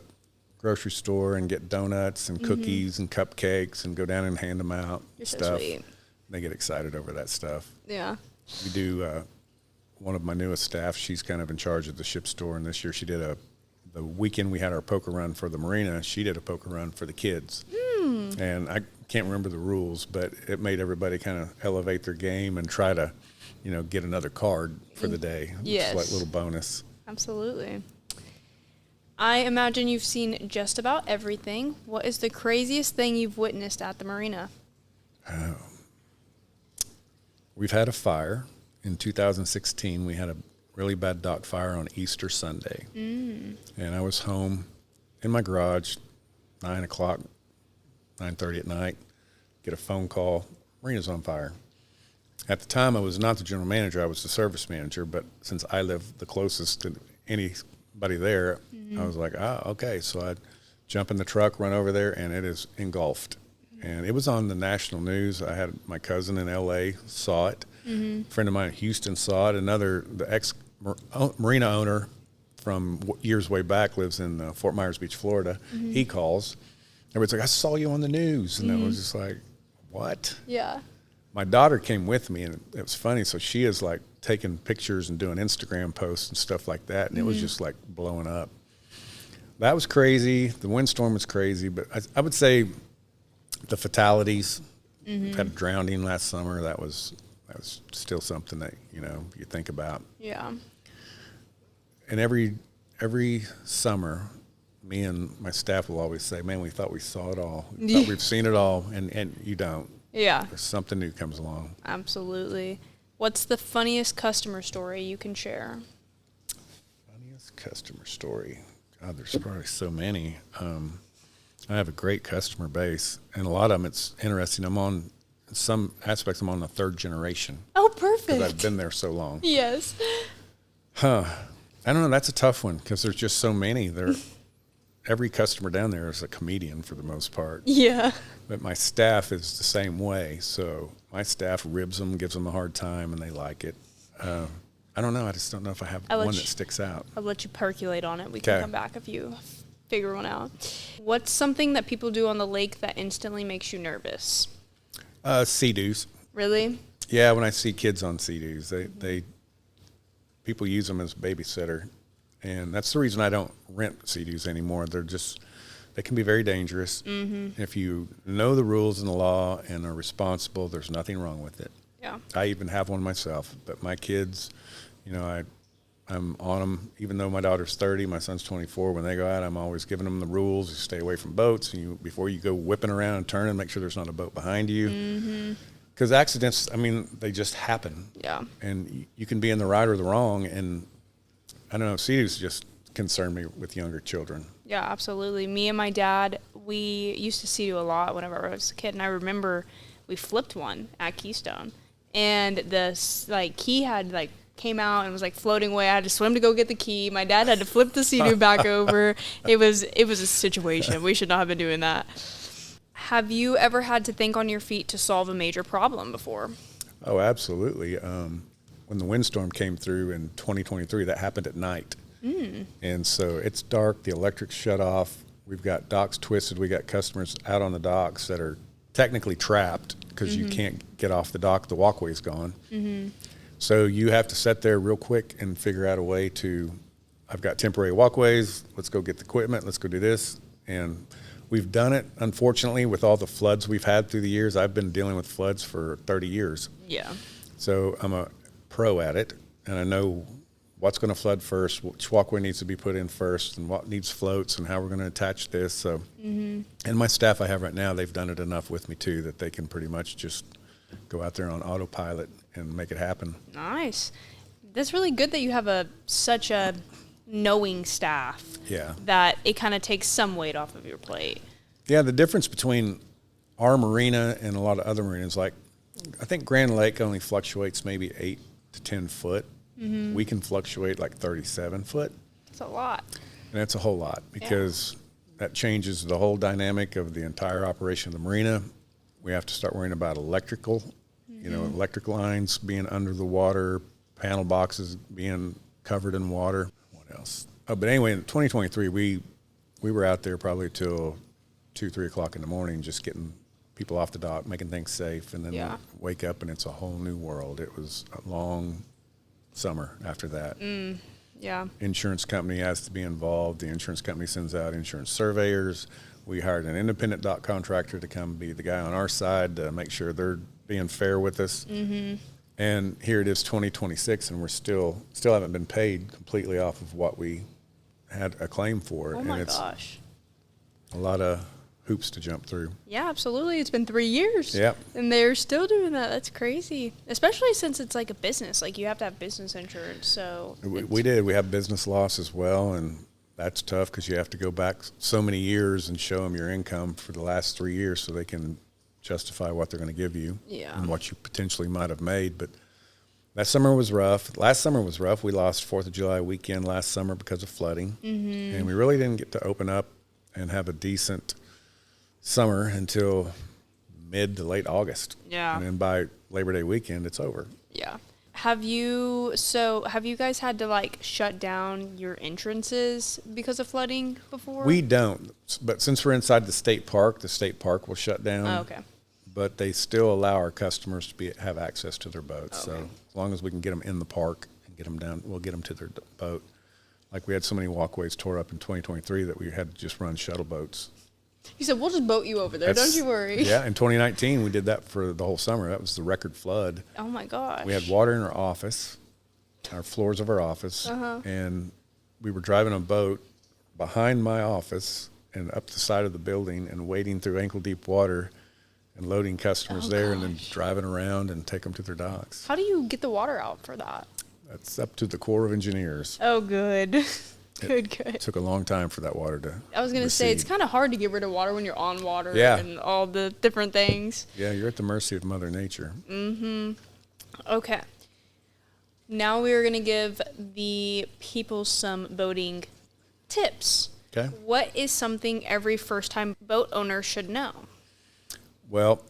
grocery store and get donuts and cookies and cupcakes and go down and hand them out. You're stuff. so sweet. They get excited over that stuff. Yeah. We do, one of my newest staff, she's kind of in charge of the ship store, and this year she did the weekend we had our poker run for the Marina, she did a poker run for the kids. And I can't remember the rules, but it made everybody kind of elevate their game and try to, get another card for the day. Yes. It's like a little bonus. Absolutely. I imagine you've seen just about everything. What is the craziest thing you've witnessed at the Marina? We've had a fire. In 2016, we had a really bad dock fire on Easter Sunday. And I was home in my garage, 9 o'clock, 9:30 at night, get a phone call, Marina's on fire. At the time, I was not the general manager, I was the service manager, but since I lived the closest to anybody there, I was like, okay. So I'd jump in the truck, run over there, and it is engulfed. And it was on the national news. I had my cousin in L.A. saw it. A friend of mine in Houston saw it. The ex-Marina owner from years way back lives in Fort Myers Beach, Florida. He calls. Everybody's like, I saw you on the news. And I was just like, what? Yeah. My daughter came with me, and it was funny. So she is like taking pictures and doing Instagram posts and stuff like that. And it was just like blowing up. That was crazy. The windstorm was crazy. But I would say the fatalities. We had a drowning last summer. That was still something that, you think about. Yeah. And every summer, me and my staff will always say, man, we thought we saw it all. We thought we've seen it all, and you don't. Yeah. There's something new comes along. Absolutely. What's the funniest customer story you can share? Funniest customer story? God, there's probably so many. I have a great customer base, and a lot of them, it's interesting. In some aspects, I'm on the third generation. Oh, perfect. Because I've been there so long. Yes. I don't know. That's a tough one because there's just so many. Every customer down there is a comedian for the most part. Yeah. But my staff is the same way. So my staff ribs them, gives them a hard time, and they like it. I don't know. I just don't know if I have one that sticks out. I'll let you percolate on it. We can come back if you figure one out. What's something that people do on the lake that instantly makes you nervous? Sea-Doos. Really? Yeah, when I see kids on Sea-Doos, people use them as babysitter. And that's the reason I don't rent Sea-Doos anymore. They can be very dangerous. If you know the rules and the law and are responsible, there's nothing wrong with it. Yeah. I even have one myself. But my kids, I'm on them. Even though my daughter's 30, my son's 24, when they go out, I'm always giving them the rules. You stay away from boats. Before you go whipping around and turning, make sure there's not a boat behind you. Because accidents, they just happen. Yeah. And you can be in the right or the wrong, and I don't know, Sea-Doos just concern me with younger children. Yeah, absolutely. Me and my dad, we used to Sea-Doo a lot whenever I was a kid, and I remember we flipped one at Keystone, and he had came out and was like floating away. I had to swim to go get the key. My dad had to flip the Sea-Doo back over. It was a situation. We should not have been doing that. Have you ever had to think on your feet to solve a major problem before? Oh, absolutely. When the windstorm came through in 2023, that happened at night. And so it's dark, the electric's shut off. We've got docks twisted. We got customers out on the docks that are technically trapped because you can't get off the dock. The walkway's gone. So you have to sit there real quick and figure out a way to, I've got temporary walkways. Let's go get the equipment. Let's go do this. And we've done it, unfortunately, with all the floods we've had through the years. I've been dealing with floods for 30 years. Yeah. So I'm a pro at it, and I know what's going to flood first, which walkway needs to be put in first, and what needs floats, and how we're going to attach this. So, and my staff I have right now, they've done it enough with me too that they can pretty much just go out there on autopilot and make it happen. Nice. That's really good that you have such a knowing staff. Yeah. That it kind of takes some weight off of your plate. Yeah, the difference between our marina and a lot of other marinas, like I think Grand Lake only fluctuates maybe 8 to 10 foot. We can fluctuate like 37 foot. That's a lot. And that's a whole lot because that changes the whole dynamic of the entire operation of the marina. We have to start worrying about electrical, electric lines being under the water, panel boxes being covered in water. What else? Oh, but anyway, in 2023, we were out there probably till 2, 3 o'clock in the morning just getting people off the dock, making things safe, and then we wake up and it's a whole new world. It was a long summer after that. Yeah. Insurance company has to be involved. The insurance company sends out insurance surveyors. We hired an independent dock contractor to come be the guy on our side to make sure they're being fair with us. And here it is 2026, and we're still haven't been paid completely off of what we had a claim for. Oh and my it's gosh. a lot of hoops to jump through. Yeah, absolutely. It's been 3 years. Yep. And they're still doing that. That's crazy. Especially since it's like a business. Like you have to have business insurance. So we did. We have business loss as well, and that's tough because you have to go back so many years and show them your income for the last 3 years so they can justify what they're going to give you and what you potentially might have made. But that summer was rough. Last summer was rough. We lost 4th of July weekend last summer because of flooding. And we really didn't get to open up and have a decent summer until mid to late August. Yeah. And then by Labor Day weekend, it's over. Yeah. Have you guys had to like shut down your entrances because of flooding before? We don't, but since we're inside the state park will shut down. Oh, okay. But they still allow our customers to have access to their boats. Okay. So as long as we can get them in the park and get them down, we'll get them to their boat. Like we had so many walkways tore up in 2023 that we had to just run shuttle boats. You said, we'll just boat you over there. Don't you worry. Yeah, in 2019, we did that for the whole summer. That was the record flood. Oh, my gosh. We had water in our office, our floors of our office, and we were driving a boat behind my office and up the side of the building and wading through ankle-deep water and loading customers there and then driving around and take them to their docks. How do you get the water out for that? That's up to the Corps of Engineers. Oh, good. Good. It took a long time for that water to I was going to say, it's kind of hard to get rid of water when you're on water and all the different things. Yeah, you're at the mercy of Mother Nature. Okay. Now we are going to give the people some boating tips. Okay. What is something every first-time boat owner should know? Well,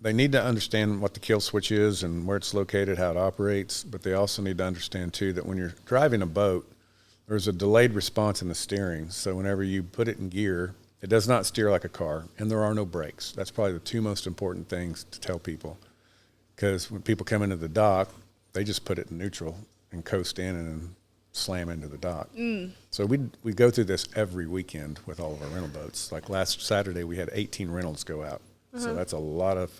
they need to understand what the kill switch is and where it's located, how it operates, but they also need to understand, too, that when you're driving a boat, there's a delayed response in the steering. So whenever you put it in gear, it does not steer like a car, and there are no brakes. That's probably the two most important things to tell people. Because when people come into the dock, they just put it in neutral and coast in and then slam into the dock. So we go through this every weekend with all of our rental boats. Like last Saturday, we had 18 rentals go out. So that's a lot of,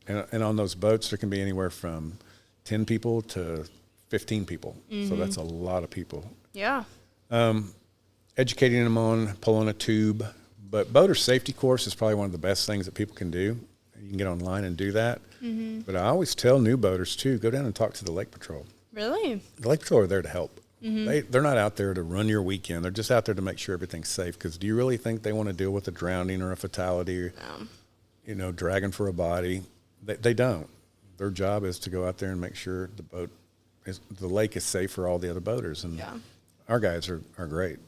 and on those boats, there can be anywhere from 10 people to 15 people. So that's a lot of people. Yeah. Educating them on pulling a tube. But boater safety course is probably one of the best things that people can do. You can get online and do that. But I always tell new boaters, too, go down and talk to the Lake Patrol. Really? The Lake Patrol are there to help. They're not out there to run your weekend. They're just out there to make sure everything's safe. Because do you really think they want to deal with a drowning or a fatality or, dragging for a body? They don't. Their job is to go out there and make sure the boat the lake is safe for all the other boaters. And Yeah. our guys are great.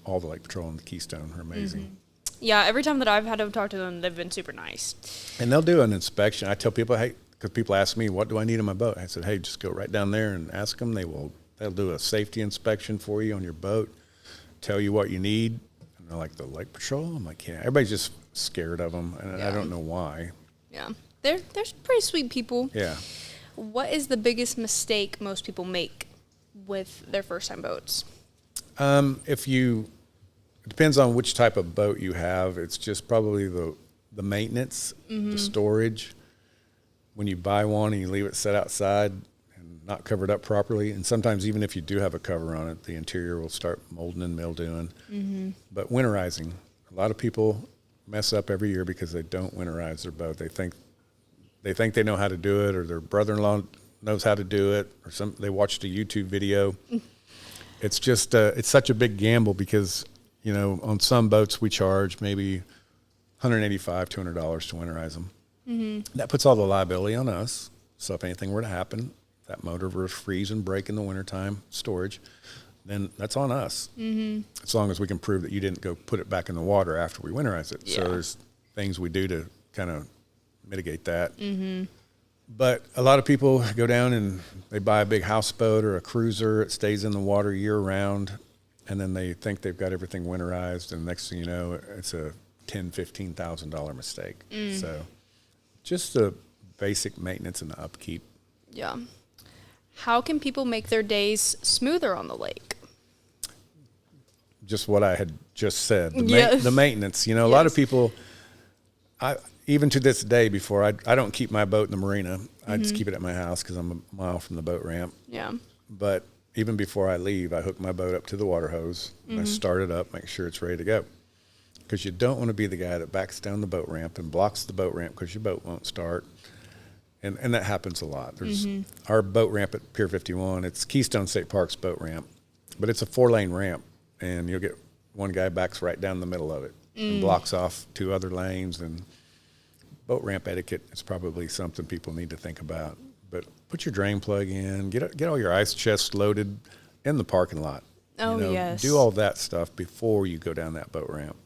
All the Lake Patrol and the Keystone are amazing. Yeah, every time that I've had to talk to them, they've been super nice. And they'll do an inspection. I tell people, hey, because people ask me, what do I need on my boat? I said, hey, just go right down there and ask them. They'll do a safety inspection for you on your boat, tell you what you need. And they're like, the Lake Patrol? I'm like, yeah. Everybody's just scared of them, and I don't know why. Yeah. They're pretty sweet people. Yeah. What is the biggest mistake most people make with their first-time boats? It depends on which type of boat you have. It's just probably the maintenance, the storage. When you buy one and you leave it set outside and not covered up properly, and sometimes even if you do have a cover on it, the interior will start molding and mildewing. But winterizing, a lot of people mess up every year because they don't winterize their boat. They think they know how to do it, or their brother-in-law knows how to do it, or they watched a YouTube video. It's just it's such a big gamble because, you know, on some boats we charge maybe $185, $200 to winterize them. That puts all the liability on us. So if anything were to happen, that motor were to freeze and break in the wintertime storage, then that's on us. As long as we can prove that you didn't go put it back in the water after we winterize it. So there's things we do to kind of mitigate that. But a lot of people go down and they buy a big houseboat or a cruiser. It stays in the water year round, and then they think they've got everything winterized, and next thing you know, it's a $10,000, $15,000 mistake. So just the basic maintenance and the upkeep. Yeah. How can people make their days smoother on the lake? Just what I had just said, the maintenance. You know, a lot of people, even to this day, before I don't keep my boat in the marina. I just keep it at my house because I'm a mile from the boat ramp. Yeah. But even before I leave, I hook my boat up to the water hose and I start it up, make sure it's ready to go. Because you don't want to be the guy that backs down the boat ramp and blocks the boat ramp because your boat won't start. And that happens a lot. There's our boat ramp at Pier 51. It's Keystone State Park's boat ramp, but it's a 4-lane ramp, and you'll get one guy backs right down the middle of it and blocks off 2 other lanes. And boat ramp etiquette is probably something people need to think about. But put your drain plug in, get all your ice chests loaded in the parking lot. Oh, yes. Do all that stuff before you go down that boat ramp.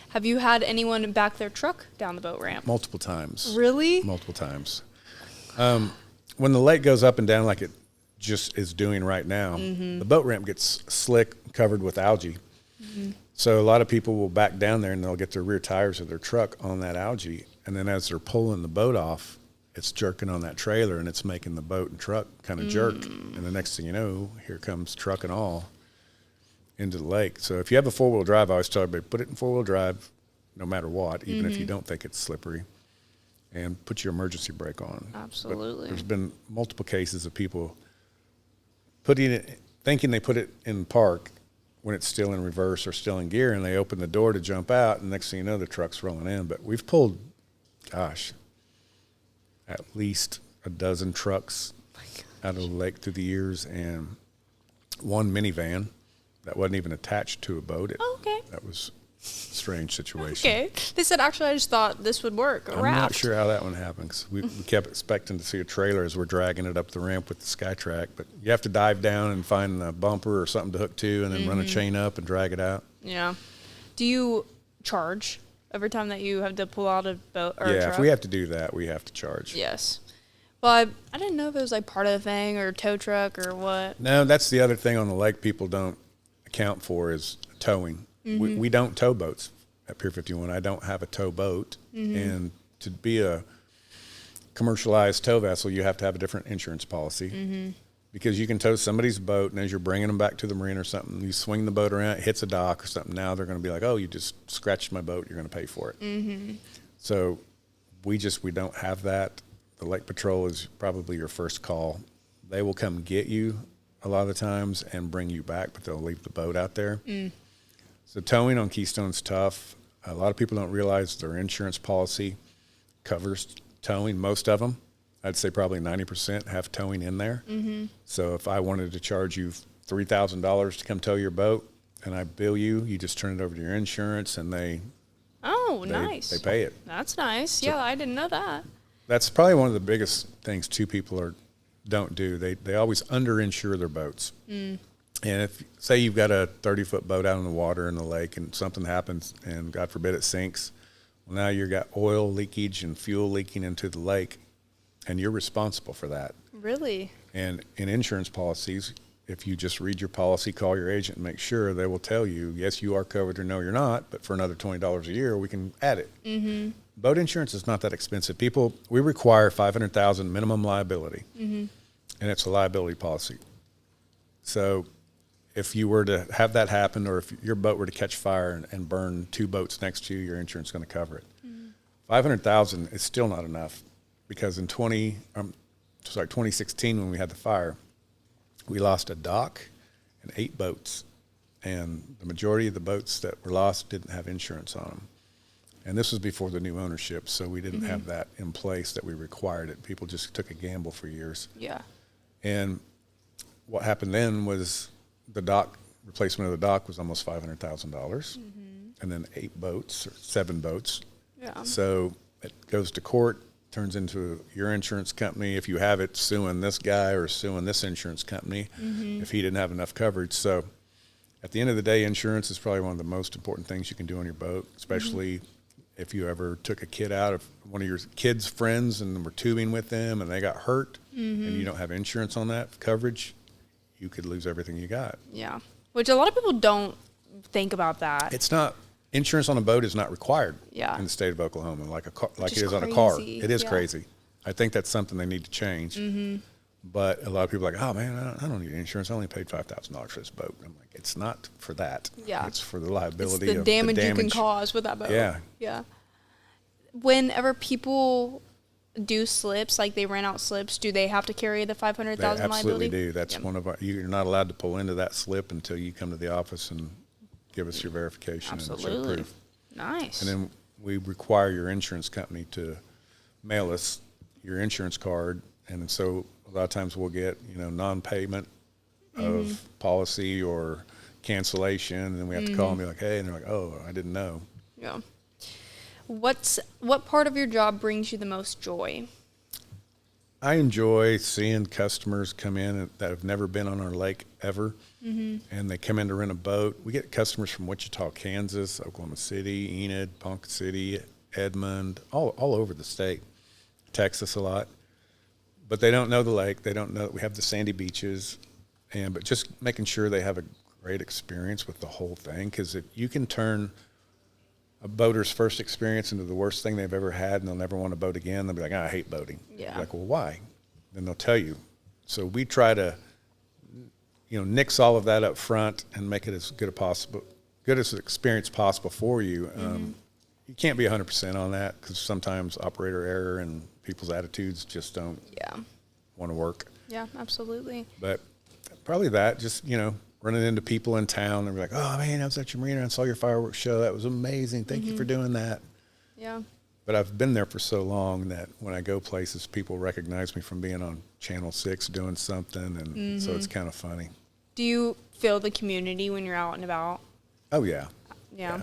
Have you had anyone back their truck down the boat ramp? Multiple times. Really? Multiple times. When the lake goes up and down like it just is doing right now, the boat ramp gets slick, covered with algae. So a lot of people will back down there and they'll get their rear tires of their truck on that algae. And then as they're pulling the boat off, it's jerking on that trailer and it's making the boat and truck kind of jerk. And the next thing you know, here comes truck and all into the lake. So if you have a 4-wheel drive, I always tell everybody, put it in 4-wheel drive no matter what, even if you don't think it's slippery, and put your emergency brake on. Absolutely. But there's been multiple cases of people putting it, thinking they put it in park when it's still in reverse or still in gear, and they open the door to jump out, and next thing you know, the truck's rolling in. But we've pulled, gosh, at least a dozen trucks out of the lake through the years, and one minivan that wasn't even attached to a boat. Okay. That was a strange situation. Okay. They said, actually, I just thought this would work. I'm not sure how that one happened, 'cause we kept expecting to see a trailer as we're dragging it up the ramp with the SkyTrack, but you have to dive down and find a bumper or something to hook to and then run a chain up and drag it out. Yeah. Do you charge every time that you have to pull out a boat or a Yeah, truck? if we have to do that, we have to charge. Yes. Well, I didn't know if it was like part of the thing or tow truck or what. No, that's the other thing on the lake people don't account for is towing. We don't tow boats at Pier 51. I don't have a tow boat. And to be a commercialized tow vessel, you have to have a different insurance policy. Because you can tow somebody's boat, and as you're bringing them back to the marina or something, you swing the boat around, it hits a dock or something. Now they're going to be like, oh, you just scratched my boat. You're going to pay for it. So we don't have that. The Lake Patrol is probably your first call. They will come get you a lot of the times and bring you back, but they'll leave the boat out there. So towing on Keystone's tough. A lot of people don't realize their insurance policy covers towing. Most of them, I'd say probably 90% have towing in there. So if I wanted to charge you $3,000 to come tow your boat and I bill you, you just turn it over to your insurance and they Nice. They pay it. That's nice. Yeah, I didn't know that. That's probably one of the biggest things too people don't do. They always underinsure their boats. And if, say you've got a 30-foot boat out in the water in the lake and something happens and God forbid it sinks, well, now you've got oil leakage and fuel leaking into the lake, and you're responsible for that. Really? And in insurance policies, if you just read your policy, call your agent and make sure, they will tell you, yes, you are covered, or no, you're not, but for another $20 a year, we can add it. Mm-hmm. Boat insurance is not that expensive. We require $500,000 minimum liability, and it's a liability policy. So if you were to have that happen, or if your boat were to catch fire and burn 2 boats next to you, your insurance is going to cover it. $500,000 is still not enough, because in 2016, when we had the fire, we lost a dock and 8 boats, and the majority of the boats that were lost didn't have insurance on them. And this was before the new ownership, so we didn't have that in place that we required it. People just took a gamble for years. Yeah. And what happened then was the dock, replacement of the dock was almost $500,000, and then 8 boats or 7 boats. Yeah. So it goes to court, turns into your insurance company, if you have it, suing this guy or suing this insurance company if he didn't have enough coverage. So at the end of the day, insurance is probably one of the most important things you can do on your boat, especially if you ever took a kid out of one of your kids' friends and were tubing with them and they got hurt and you don't have insurance on that coverage, you could lose everything you got. Yeah. Which a lot of people don't think about that. It's not, insurance on a boat is not required in the state of Oklahoma, like it is on a car. It is crazy. I think that's something they need to change. But a lot of people are like, oh man, I don't need insurance. I only paid $5,000 for this boat. I'm like, it's not for that. Yeah. It's for the liability it's of the damage the damage you can cause with that boat. Yeah. Yeah. Whenever people do slips, like they rent out slips, do they have to carry the $500,000 liability? They absolutely do. That's one of our, you're not allowed to pull into that slip until you come to the office and give us your verification and show proof. Nice. And then we require your insurance company to mail us your insurance card, and so a lot of times we'll get, non-payment of policy or cancellation, and then we have to call and be like, hey, and they're like, oh, I didn't know. Yeah. What part of your job brings you the most joy? I enjoy seeing customers come in that have never been on our lake ever, and they come in to rent a boat. We get customers from Wichita, Kansas, Oklahoma City, Enid, Ponca City, Edmond, all over the state, Texas a lot. But they don't know the lake. They don't know that we have the sandy beaches, but just making sure they have a great experience with the whole thing, because if you can turn a boater's first experience into the worst thing they've ever had, and they'll never want to boat again. They'll be like, I hate boating. Yeah. You're like, well, why? Then they'll tell you. So we try to, nix all of that up front and make it as good as an experience possible for you. You can't be 100% on that, because sometimes operator error and people's attitudes just don't want to work. Yeah, absolutely. But probably that, just, running into people in town and be like, oh man, I was at your Marina and saw your fireworks show. That was amazing. Thank you for doing that. Yeah. But I've been there for so long that when I go places, people recognize me from being on Channel 6 doing something, and so it's kind of funny. Do you feel the community when you're out and about? Oh, yeah. Yeah.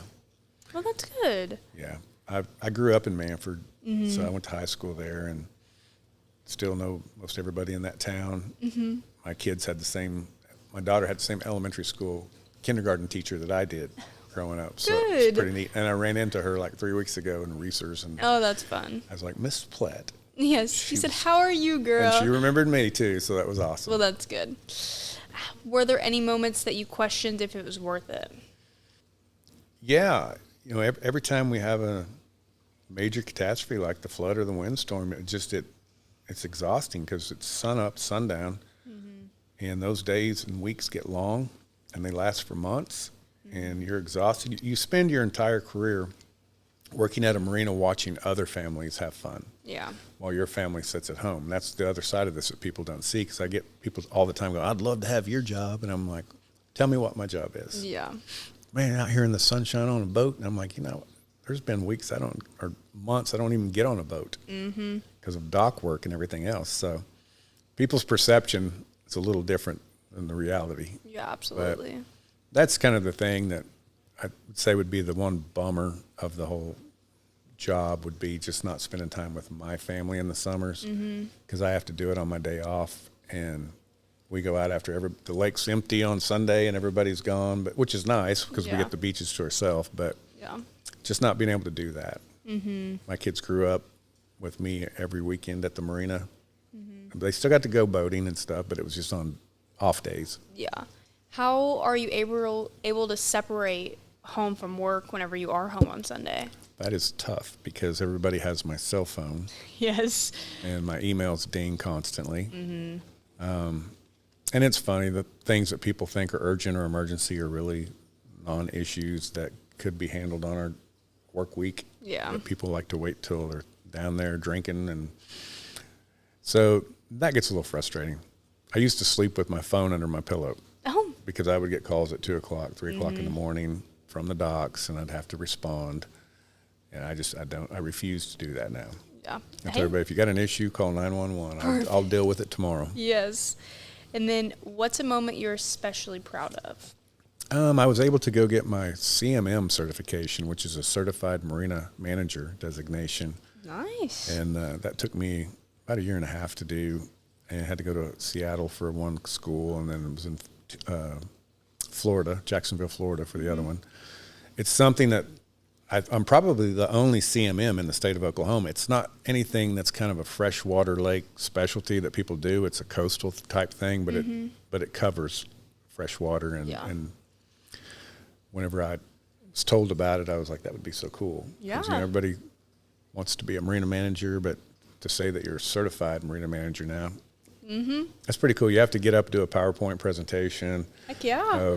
Well, that's good. Yeah. I grew up in Manford, so I went to high school there and still know most everybody in that town. My kids had my daughter had the same elementary school kindergarten teacher that I did growing up. So it was pretty neat. And I ran into her like 3 weeks ago in Reesers. And oh, that's fun. I was like, Miss Platt. Yes. She said, how are you, girl? And she remembered me too, so that was awesome. Well, that's good. Were there any moments that you questioned if it was worth it? Yeah. Every time we have a major catastrophe like the flood or the windstorm, it's exhausting, because it's sun up, sundown. And those days and weeks get long, and they last for months, and you're exhausted. You spend your entire career working at a marina watching other families have fun. Yeah. While your family sits at home. That's the other side of this that people don't see, because I get people all the time going, I'd love to have your job. And I'm like, tell me what my job is. Yeah. Man, out here in the sunshine on a boat. And I'm like, there's been weeks or months I don't even get on a boat because of dock work and everything else. So people's perception, it's a little different than the reality. Yeah, absolutely. But that's kind of the thing that I would say would be the one bummer of the whole job, would be just not spending time with my family in the summers, because I have to do it on my day off, and we go out after the lake's empty on Sunday and everybody's gone, but which is nice because we get the beaches to ourselves. But just not being able to do that. Mm-hmm. My kids grew up with me every weekend at the marina. Mm-hmm. They still got to go boating and stuff, but it was just on off days. Yeah. How are you able to separate home from work whenever you are home on Sunday? That is tough because everybody has my cell phone. Yes. And my emails ding constantly. Mm-hmm. And it's funny, the things that people think are urgent or emergency are really non-issues that could be handled on our work week. Yeah. But people like to wait till they're down there drinking. And so that gets a little frustrating. I used to sleep with my phone under my pillow. Oh. Because I would get calls at 2 o'clock, 3 o'clock in the morning from the docks, and I'd have to respond. And I refuse to do that now. Yeah. I tell everybody, if you got an issue, call 911. I'll deal with it tomorrow. Yes. And then what's a moment you're especially proud of? I was able to go get my CMM certification, which is a Certified Marina Manager designation. Nice. And that took me about a year and a half to do, and I had to go to Seattle for one school, and then it was in Florida, Jacksonville, Florida for the other one. It's something that I'm probably the only CMM in the state of Oklahoma. It's not anything that's kind of a freshwater lake specialty that people do. It's a coastal type thing, but it covers freshwater. And whenever I was told about it, I was like, that would be so cool. Yeah. Everybody wants to be a marina manager, but to say that you're a certified marina manager now, that's pretty cool. You have to get up and do a PowerPoint presentation. Heck yeah.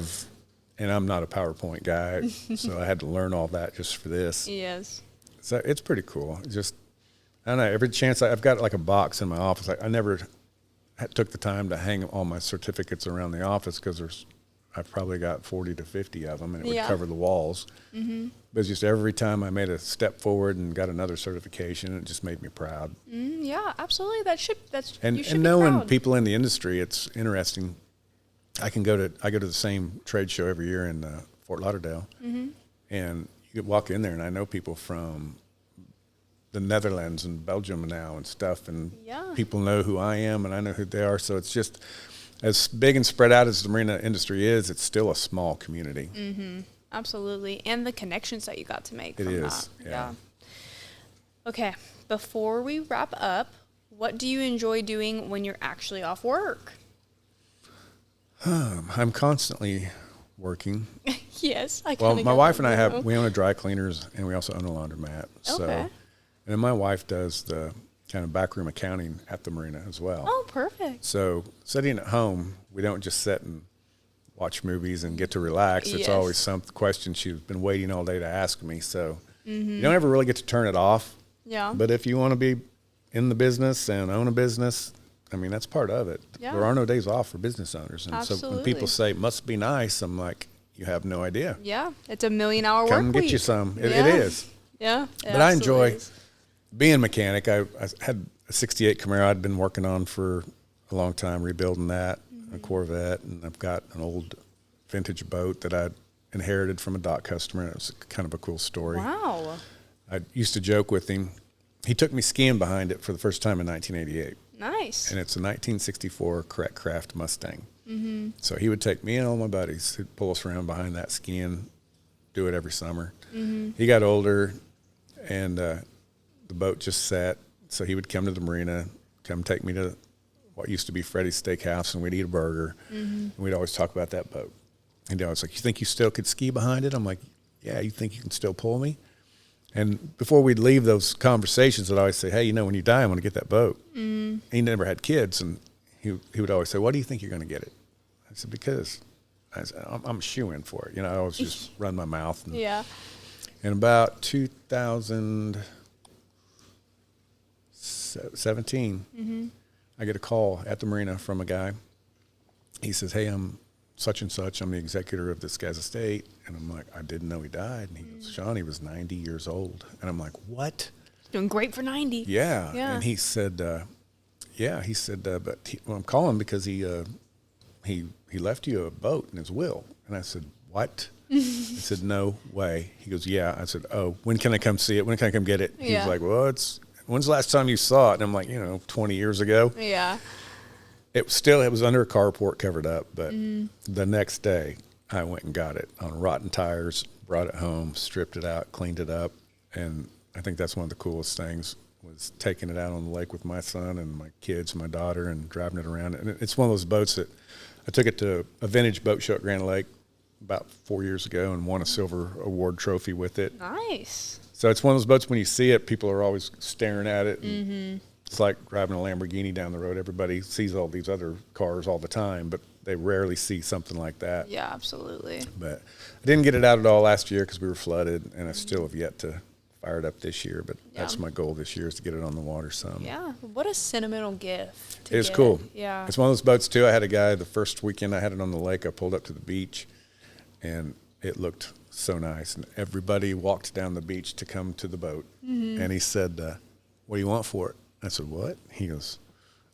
And I'm not a PowerPoint guy, so I had to learn all that just for this. Yes. So it's pretty cool. Just, I don't know, every chance I've got like a box in my office. I never took the time to hang all my certificates around the office because I've probably got 40 to 50 of them, and it would cover the walls. Mm-hmm. But it's just every time I made a step forward and got another certification, it just made me proud. Yeah, absolutely. And knowing people in the industry, it's interesting. I go to the same trade show every year in Fort Lauderdale, and you could walk in there, and I know people from the Netherlands and Belgium now and stuff, and people know who I am, and I know who they are. So it's just as big and spread out as the marina industry is. It's still a small community. Mm-hmm. Absolutely, and the connections that you got to make. It from is. That. Yeah. Okay, before we wrap up, what do you enjoy doing when you're actually off work? I'm constantly working. Yes, Well, my wife and I we own a dry cleaners, and we also own a laundromat. Okay. So, and then my wife does the kind of backroom accounting at the marina as well. Oh, perfect. So sitting at home, we don't just sit and watch movies and get to relax. It's always some question she's been waiting all day to ask me. So you don't ever really get to turn it off. Yeah. But if you want to be in the business and own a business, I mean, that's part of it. Yeah. There are no days off for business owners. And Absolutely. So when people say, must be nice, I'm like, you have no idea. Yeah, it's a $1,000,000 Workweek. Come get you some. It is. Yeah. But I enjoy being a mechanic. I had a 68 Camaro I'd been working on for a long time, rebuilding that, a Corvette, and I've got an old vintage boat that I inherited from a dock customer. It was kind of a cool story. Wow. I used to joke with him. He took me skiing behind it for the first time in 1988. Nice. And it's a 1964 Correct Craft Mustang. Mm-hmm. So he would take me and all my buddies. He'd pull us around behind that skiing, do it every summer. Mm-hmm. He got older, and the boat just sat. So he would come to the marina, come take me to what used to be Freddy's Steakhouse, and we'd eat a burger. Mm-hmm. And we'd always talk about that boat. And I was like, you think you still could ski behind it? I'm like, yeah, you think you can still pull me? And before we'd leave those conversations, I'd always say, hey, when you die, I'm going to get that boat. Mm. He never had kids, and he would always say, why do you think you're going to get it? I said, because I'm shoo-in for it. I always just run my mouth. And, in about 2017, I get a call at the marina from a guy. He says, hey, I'm such and such. I'm the executor of this guy's estate. And I'm like, I didn't know he died. And he goes, Sean, he was 90 years old. And I'm like, what? Doing great for 90. Yeah. And he said, but I'm calling because he left you a boat in his will. And I said, what? I said, no way. He goes, yeah. I said, oh, when can I come see it? When can I come get it? He was like, well, when's the last time you saw it? And I'm like, 20 years ago. Yeah. It was under a carport covered up, but the next day I went and got it on rotten tires, brought it home, stripped it out, cleaned it up, and I think that's one of the coolest things was taking it out on the lake with my son and my kids, my daughter, and driving it around. And it's one of those boats that I took it to a vintage boat show at Grand Lake about 4 years ago and won a silver award trophy with it. Nice. So it's one of those boats, when you see it, people are always staring at it. And it's like driving a Lamborghini down the road. Everybody sees all these other cars all the time, but they rarely see something like that. Yeah, absolutely. But I didn't get it out at all last year because we were flooded, and I still have yet to fire it up this year. But that's my goal this year, is to get it on the water some. Yeah, what a sentimental gift. It's cool. Yeah. It's one of those boats, too. I had a guy, the first weekend I had it on the lake, I pulled up to the beach, and it looked so nice. And everybody walked down the beach to come to the boat. And he said, what do you want for it? I said, what? He goes,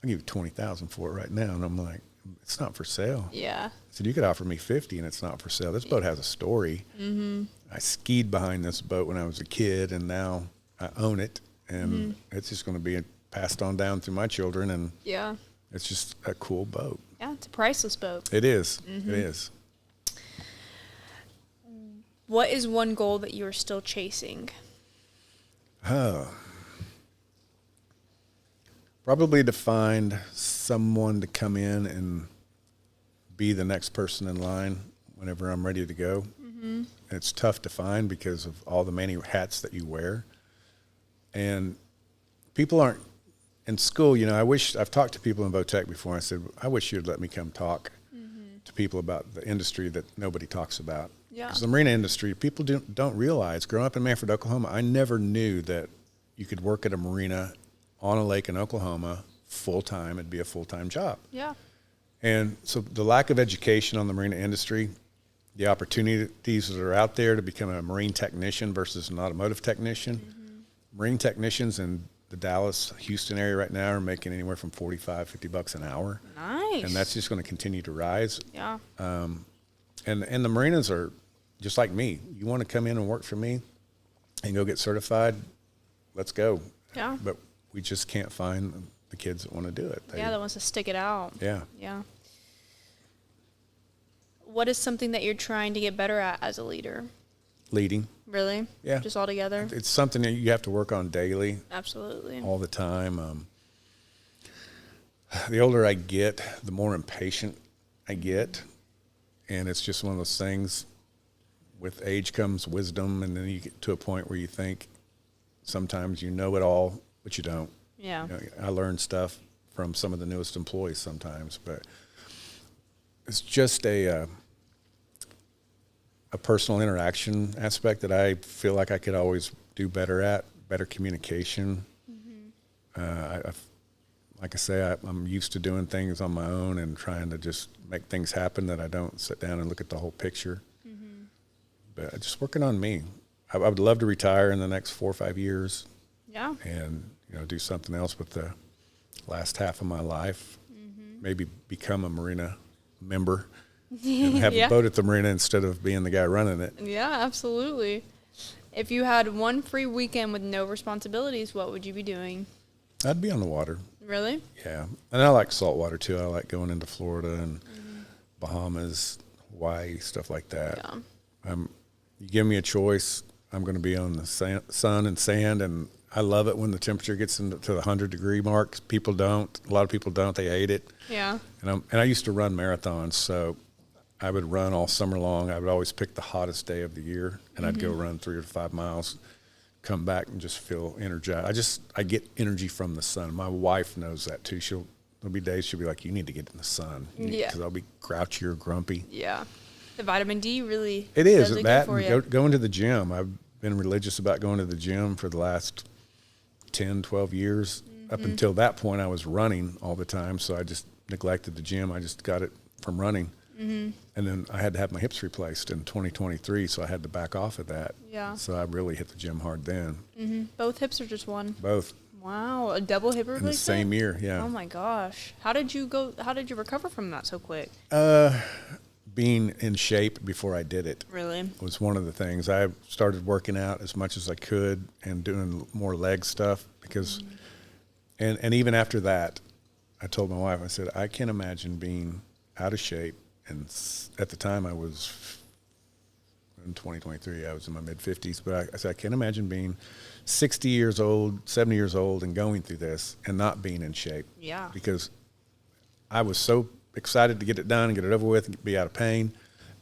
I'll give you $20,000 for it right now. And I'm like, it's not for sale. Yeah. I said, you could offer me $50 and it's not for sale. This boat has a story. I skied behind this boat when I was a kid, and now I own it. And it's just going to be passed on down through my children. And Yeah. it's just a cool boat. Yeah, it's a priceless boat. It is. It is. What is one goal that you are still chasing? Probably to find someone to come in and be the next person in line whenever I'm ready to go. It's tough to find because of all the many hats that you wear. And people aren't in school. You know, I've talked to people in Votech before. I said, I wish you'd let me come talk to people about the industry that nobody talks about. Yeah. Because the marina industry, people don't realize. Growing up in Manfred, Oklahoma, I never knew that you could work at a marina on a lake in Oklahoma full-time. It'd be a full-time job. Yeah. And so the lack of education on the marina industry, the opportunities that are out there to become a marine technician versus an automotive technician. Marine technicians in the Dallas, Houston area right now are making anywhere from $45-50 an hour. Nice. And that's just going to continue to rise. Yeah. And the marinas are just like me. You want to come in and work for me and go get certified, let's go. Yeah. But we just can't find the kids that want to do it. That wants to stick it out. Yeah. Yeah. What is something that you're trying to get better at as a leader? Leading. Really? Yeah. Just all together? It's something that you have to work on daily. Absolutely. All the time. The older I get, the more impatient I get. And it's just one of those things, with age comes wisdom, and then you get to a point where you think sometimes you know it all, but you don't. Yeah. You know, I learn stuff from some of the newest employees sometimes, but it's just a personal interaction aspect that I feel like I could always do better at, better communication. Like I say, I'm used to doing things on my own and trying to just make things happen, that I don't sit down and look at the whole picture. But just working on me. I would love to retire in the next 4 or 5 years. Yeah. And, do something else with the last half of my life. Maybe become a marina member and have a boat at the marina instead of being the guy running it. Yeah, absolutely. If you had one free weekend with no responsibilities, what would you be doing? I'd be on the water. Really? Yeah. And I like salt water, too. I like going into Florida and Bahamas, Hawaii, stuff like that. Yeah. You give me a choice, I'm going to be on the sun and sand, and I love it when the temperature gets into the 100-degree mark. People don't. A lot of people don't. They hate it. Yeah. And I used to run marathons, so I would run all summer long. I would always pick the hottest day of the year, and I'd go run 3 or 5 miles, come back and just feel energized. I get energy from the sun. My wife knows that too. There'll be days she'll be like, you need to get in the sun. Because I'll be grouchy or grumpy. Yeah. The vitamin D really It is. does it That good for and you. going to the gym. I've been religious about going to the gym for the last 10, 12 years. Up until that point, I was running all the time, so I just neglected the gym. I just got it from running. And then I had to have my hips replaced in 2023, so I had to back off of that. Yeah. So I really hit the gym hard then. Both hips or just one? Both. Wow, a double hip replacement? In the same year, yeah. Oh my gosh. How did you recover from that so quick? Being in shape before I did it. Really? Was one of the things. I started working out as much as I could and doing more leg stuff because, and even after that, I told my wife, I said, I can't imagine being out of shape. And at the time I was in 2023, I was in my mid 50s, but I said, I can't imagine being 60 years old, 70 years old and going through this and not being in shape. Yeah. Because I was so excited to get it done and get it over with and be out of pain.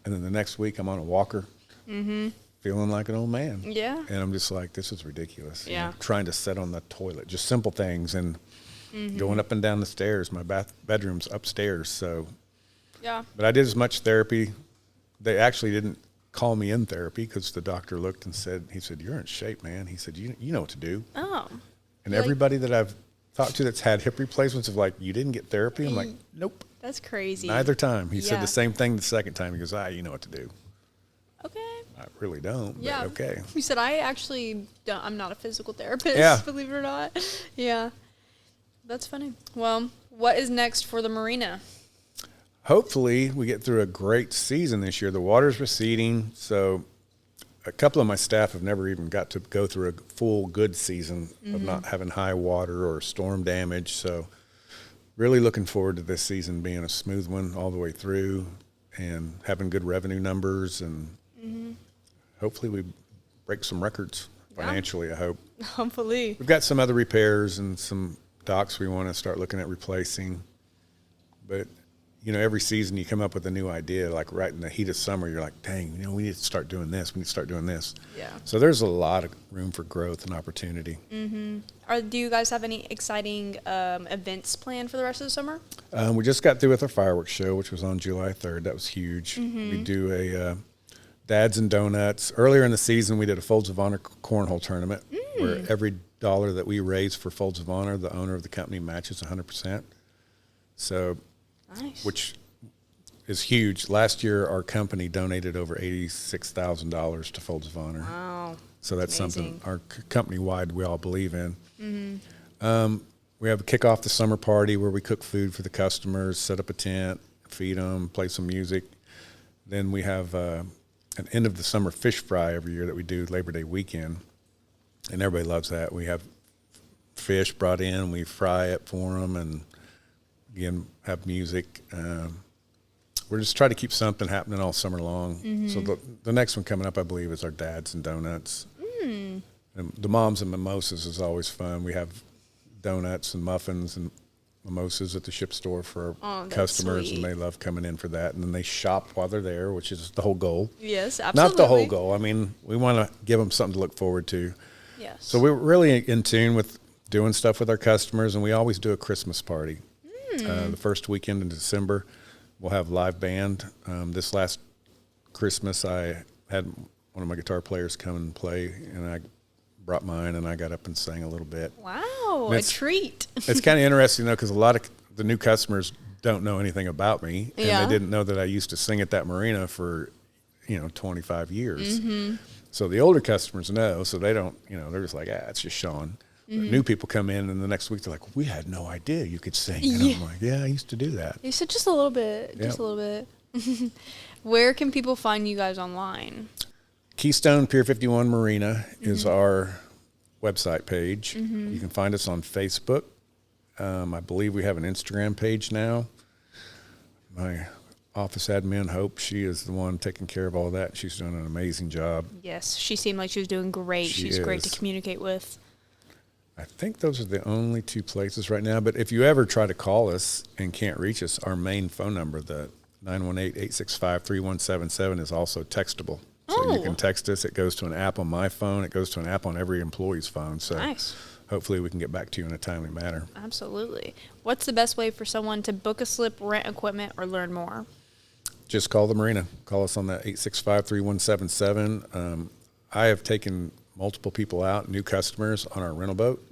And then the next week I'm on a walker, feeling like an old man. Yeah. And I'm just like, this is ridiculous. Yeah. You know, trying to sit on the toilet, just simple things, and going up and down the stairs. My bedroom's upstairs. So, Yeah. but I did as much therapy. They actually didn't call me in therapy because the doctor looked and said, he said, you're in shape, man. He said, you know what to do. Oh. And everybody that I've talked to that's had hip replacements is like, you didn't get therapy? I'm like, nope. That's crazy. Neither time. He said Yeah. the same thing the second time. He goes, you know what to do. Okay. I really don't, but Yeah. okay. You said, I actually don't, I'm not a physical therapist, Yeah. believe it or not. Yeah. That's funny. Well, what is next for the Marina? Hopefully we get through a great season this year. The water's receding, so a couple of my staff have never even got to go through a full good season of not having high water or storm damage. So really looking forward to this season being a smooth one all the way through and having good revenue numbers, and hopefully we break some records financially, I hope. Hopefully. We've got some other repairs and some docks we want to start looking at replacing. But, you know, every season you come up with a new idea, like right in the heat of summer, you're like, dang, you know, we need to start doing this. We need to start doing this. Yeah. So there's a lot of room for growth and opportunity. Do you guys have any exciting events planned for the rest of the summer? We just got through with our fireworks show, which was on July 3rd. That was huge. We do a Dads and Donuts. Earlier in the season, we did a Folds of Honor cornhole tournament where every dollar that we raise for Folds of Honor, the owner of the company matches 100%. So, Nice. which is huge. Last year, our company donated over $86,000 to Folds of Honor. Wow. So that's Amazing. something our company-wide we all believe in. We have a kick-off the summer party where we cook food for the customers, set up a tent, feed them, play some music. Then we have an end of the summer fish fry every year that we do Labor Day weekend, and everybody loves that. We have fish brought in, we fry it for them, and again have music. We're just trying to keep something happening all summer long. So the next one coming up, I believe, is our Dads and Donuts. And the Moms and Mimosas is always fun. We have donuts and muffins and mimosas at the ship store for our that's customers, sweet. and they love coming in for that. And then they shop while they're there, which is the whole goal. Yes, absolutely. Not the whole goal. I mean, we want to give them something to look forward to. Yes. So we're really in tune with doing stuff with our customers, and we always do a Christmas party. The first weekend in December, we'll have live band. This last Christmas, I had one of my guitar players come and play, and I brought mine, and I got up and sang a little bit. Wow, And a treat. It's kind of interesting, though, because a lot of the new customers don't know anything about me, and Yeah. they didn't know that I used to sing at that marina for, 25 years. So the older customers know, so they don't, they're just like, it's just Sean. But new people come in, and the next week they're like, we had no idea you could sing. And I'm like, yeah, I used to do that. You said just a little bit. Yep. Just a little bit. Where can people find you guys online? Keystone Pier 51 Marina is our website page. You can find us on Facebook. I believe we have an Instagram page now. My office admin, Hope, she is the one taking care of all that. She's doing an amazing job. Yes, she seemed like she was doing great. She She's great to is. communicate with. I think those are the only two places right now. But if you ever try to call us and can't reach us, our main phone number, the 918-865-3177, is also textable. So you can text us. It goes to an app on my phone. It goes to an app on every employee's phone. So Nice. hopefully we can get back to you in a timely manner. Absolutely. What's the best way for someone to book a slip, rent equipment, or learn more? Just call the Marina. Call us on that 865-3177. I have taken multiple people out, new customers, on our rental boat.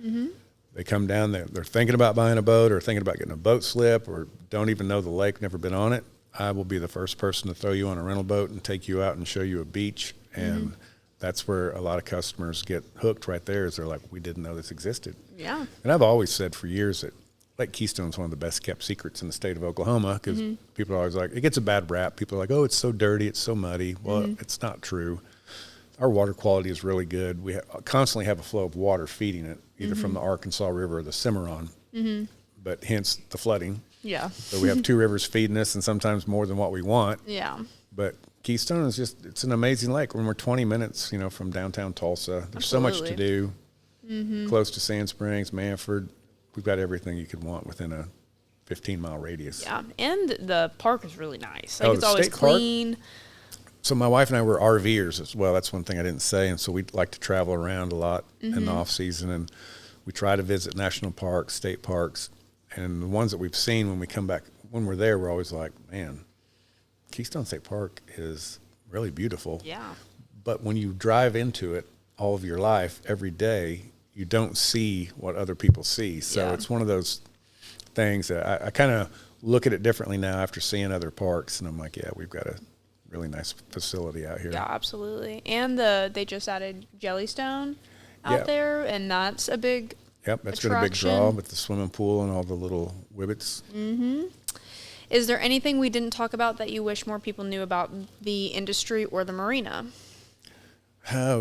They come down, they're thinking about buying a boat or thinking about getting a boat slip or don't even know the lake, never been on it. I will be the first person to throw you on a rental boat and take you out and show you a beach. And that's where a lot of customers get hooked right there, is they're like, we didn't know this existed. Yeah. And I've always said for years that Lake Keystone is one of the best kept secrets in the state of Oklahoma, because people are always like, it gets a bad rap. People are like, oh, it's so dirty, it's so muddy. Well, it's not true. Our water quality is really good. We constantly have a flow of water feeding it, either from the Arkansas River or the Cimarron. but hence the flooding. Yeah. So we have two rivers feeding us and sometimes more than what we want. Yeah. But Keystone is it's an amazing lake. When we're 20 minutes, from downtown Tulsa. There's so much to do. Close to Sand Springs, Manford. We've got everything you could want within a 15-mile radius. Yeah, and the park is really nice. Like, it's the always state park? clean. So my wife and I were RVers as well. That's one thing I didn't say. And so we like to travel around a lot in the off season. And we try to visit national parks, state parks. And the ones that we've seen when we come back, when we're there, we're always like, man, Keystone State Park is really beautiful. Yeah. But when you drive into it all of your life, every day, you don't see what other people see. So it's one of those things that I kind of look at it differently now after seeing other parks. And I'm like, yeah, we've got a really nice facility out here. Yeah, absolutely. And they just added Jellystone out there, and that's a big that's been a big draw with the swimming pool and all the little whibbits. Is there anything we didn't talk about that you wish more people knew about the industry or the marina? Oh,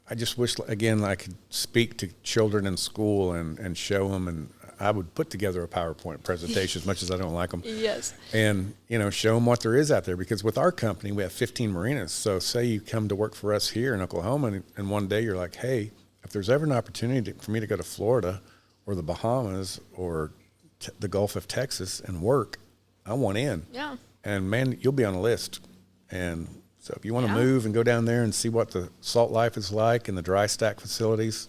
I just wish, again, I could speak to children in school and show them, and I would put together a PowerPoint presentation as much as I don't like them. Yes. And, show them what there is out there, because with our company, we have 15 marinas. So say you come to work for us here in Oklahoma, and one day you're like, hey, if there's ever an opportunity for me to go to Florida or the Bahamas or the Gulf of Texas and work, I want in. Yeah. And, man, you'll be on a list. And so if you want to move and go down there and see what the salt life is like and the dry stack facilities,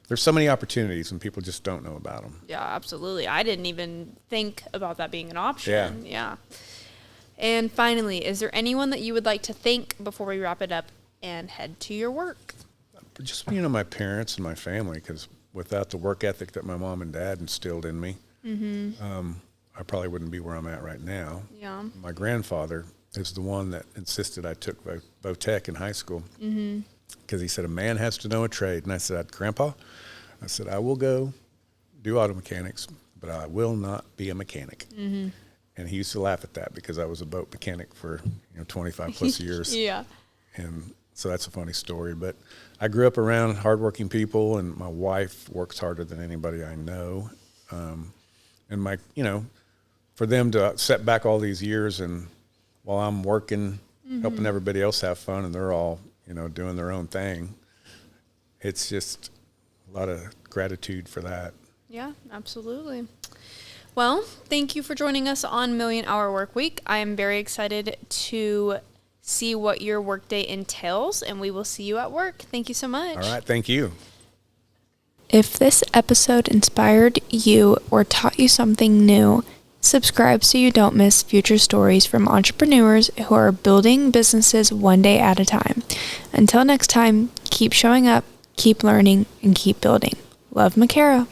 there's so many opportunities and people just don't know about them. Yeah, absolutely. I didn't even think about that being an option. Yeah. And finally, is there anyone that you would like to thank before we wrap it up and head to your work? Just, my parents and my family, because without the work ethic that my mom and dad instilled in me, I probably wouldn't be where I'm at right now. Yeah. My grandfather is the one that insisted I took Vo-Tech in high school because he said a man has to know a trade. And I said, Grandpa, I will go do auto mechanics, but I will not be a mechanic. And he used to laugh at that because I was a boat mechanic for 25 plus years. Yeah. And so that's a funny story. But I grew up around hardworking people, and my wife works harder than anybody I know. And for them to set back all these years and while I'm working, helping everybody else have fun, and they're all, doing their own thing, it's just a lot of gratitude for that. Yeah, absolutely. Well, thank you for joining us on Million Hour Workweek. I am very excited to see what your workday entails, and we will see you at work. Thank you so much. All right, thank you. If this episode inspired you or taught you something new, subscribe so you don't miss future stories from entrepreneurs who are building businesses one day at a time. Until next time, keep showing up, keep learning, and keep building. Love, Makara.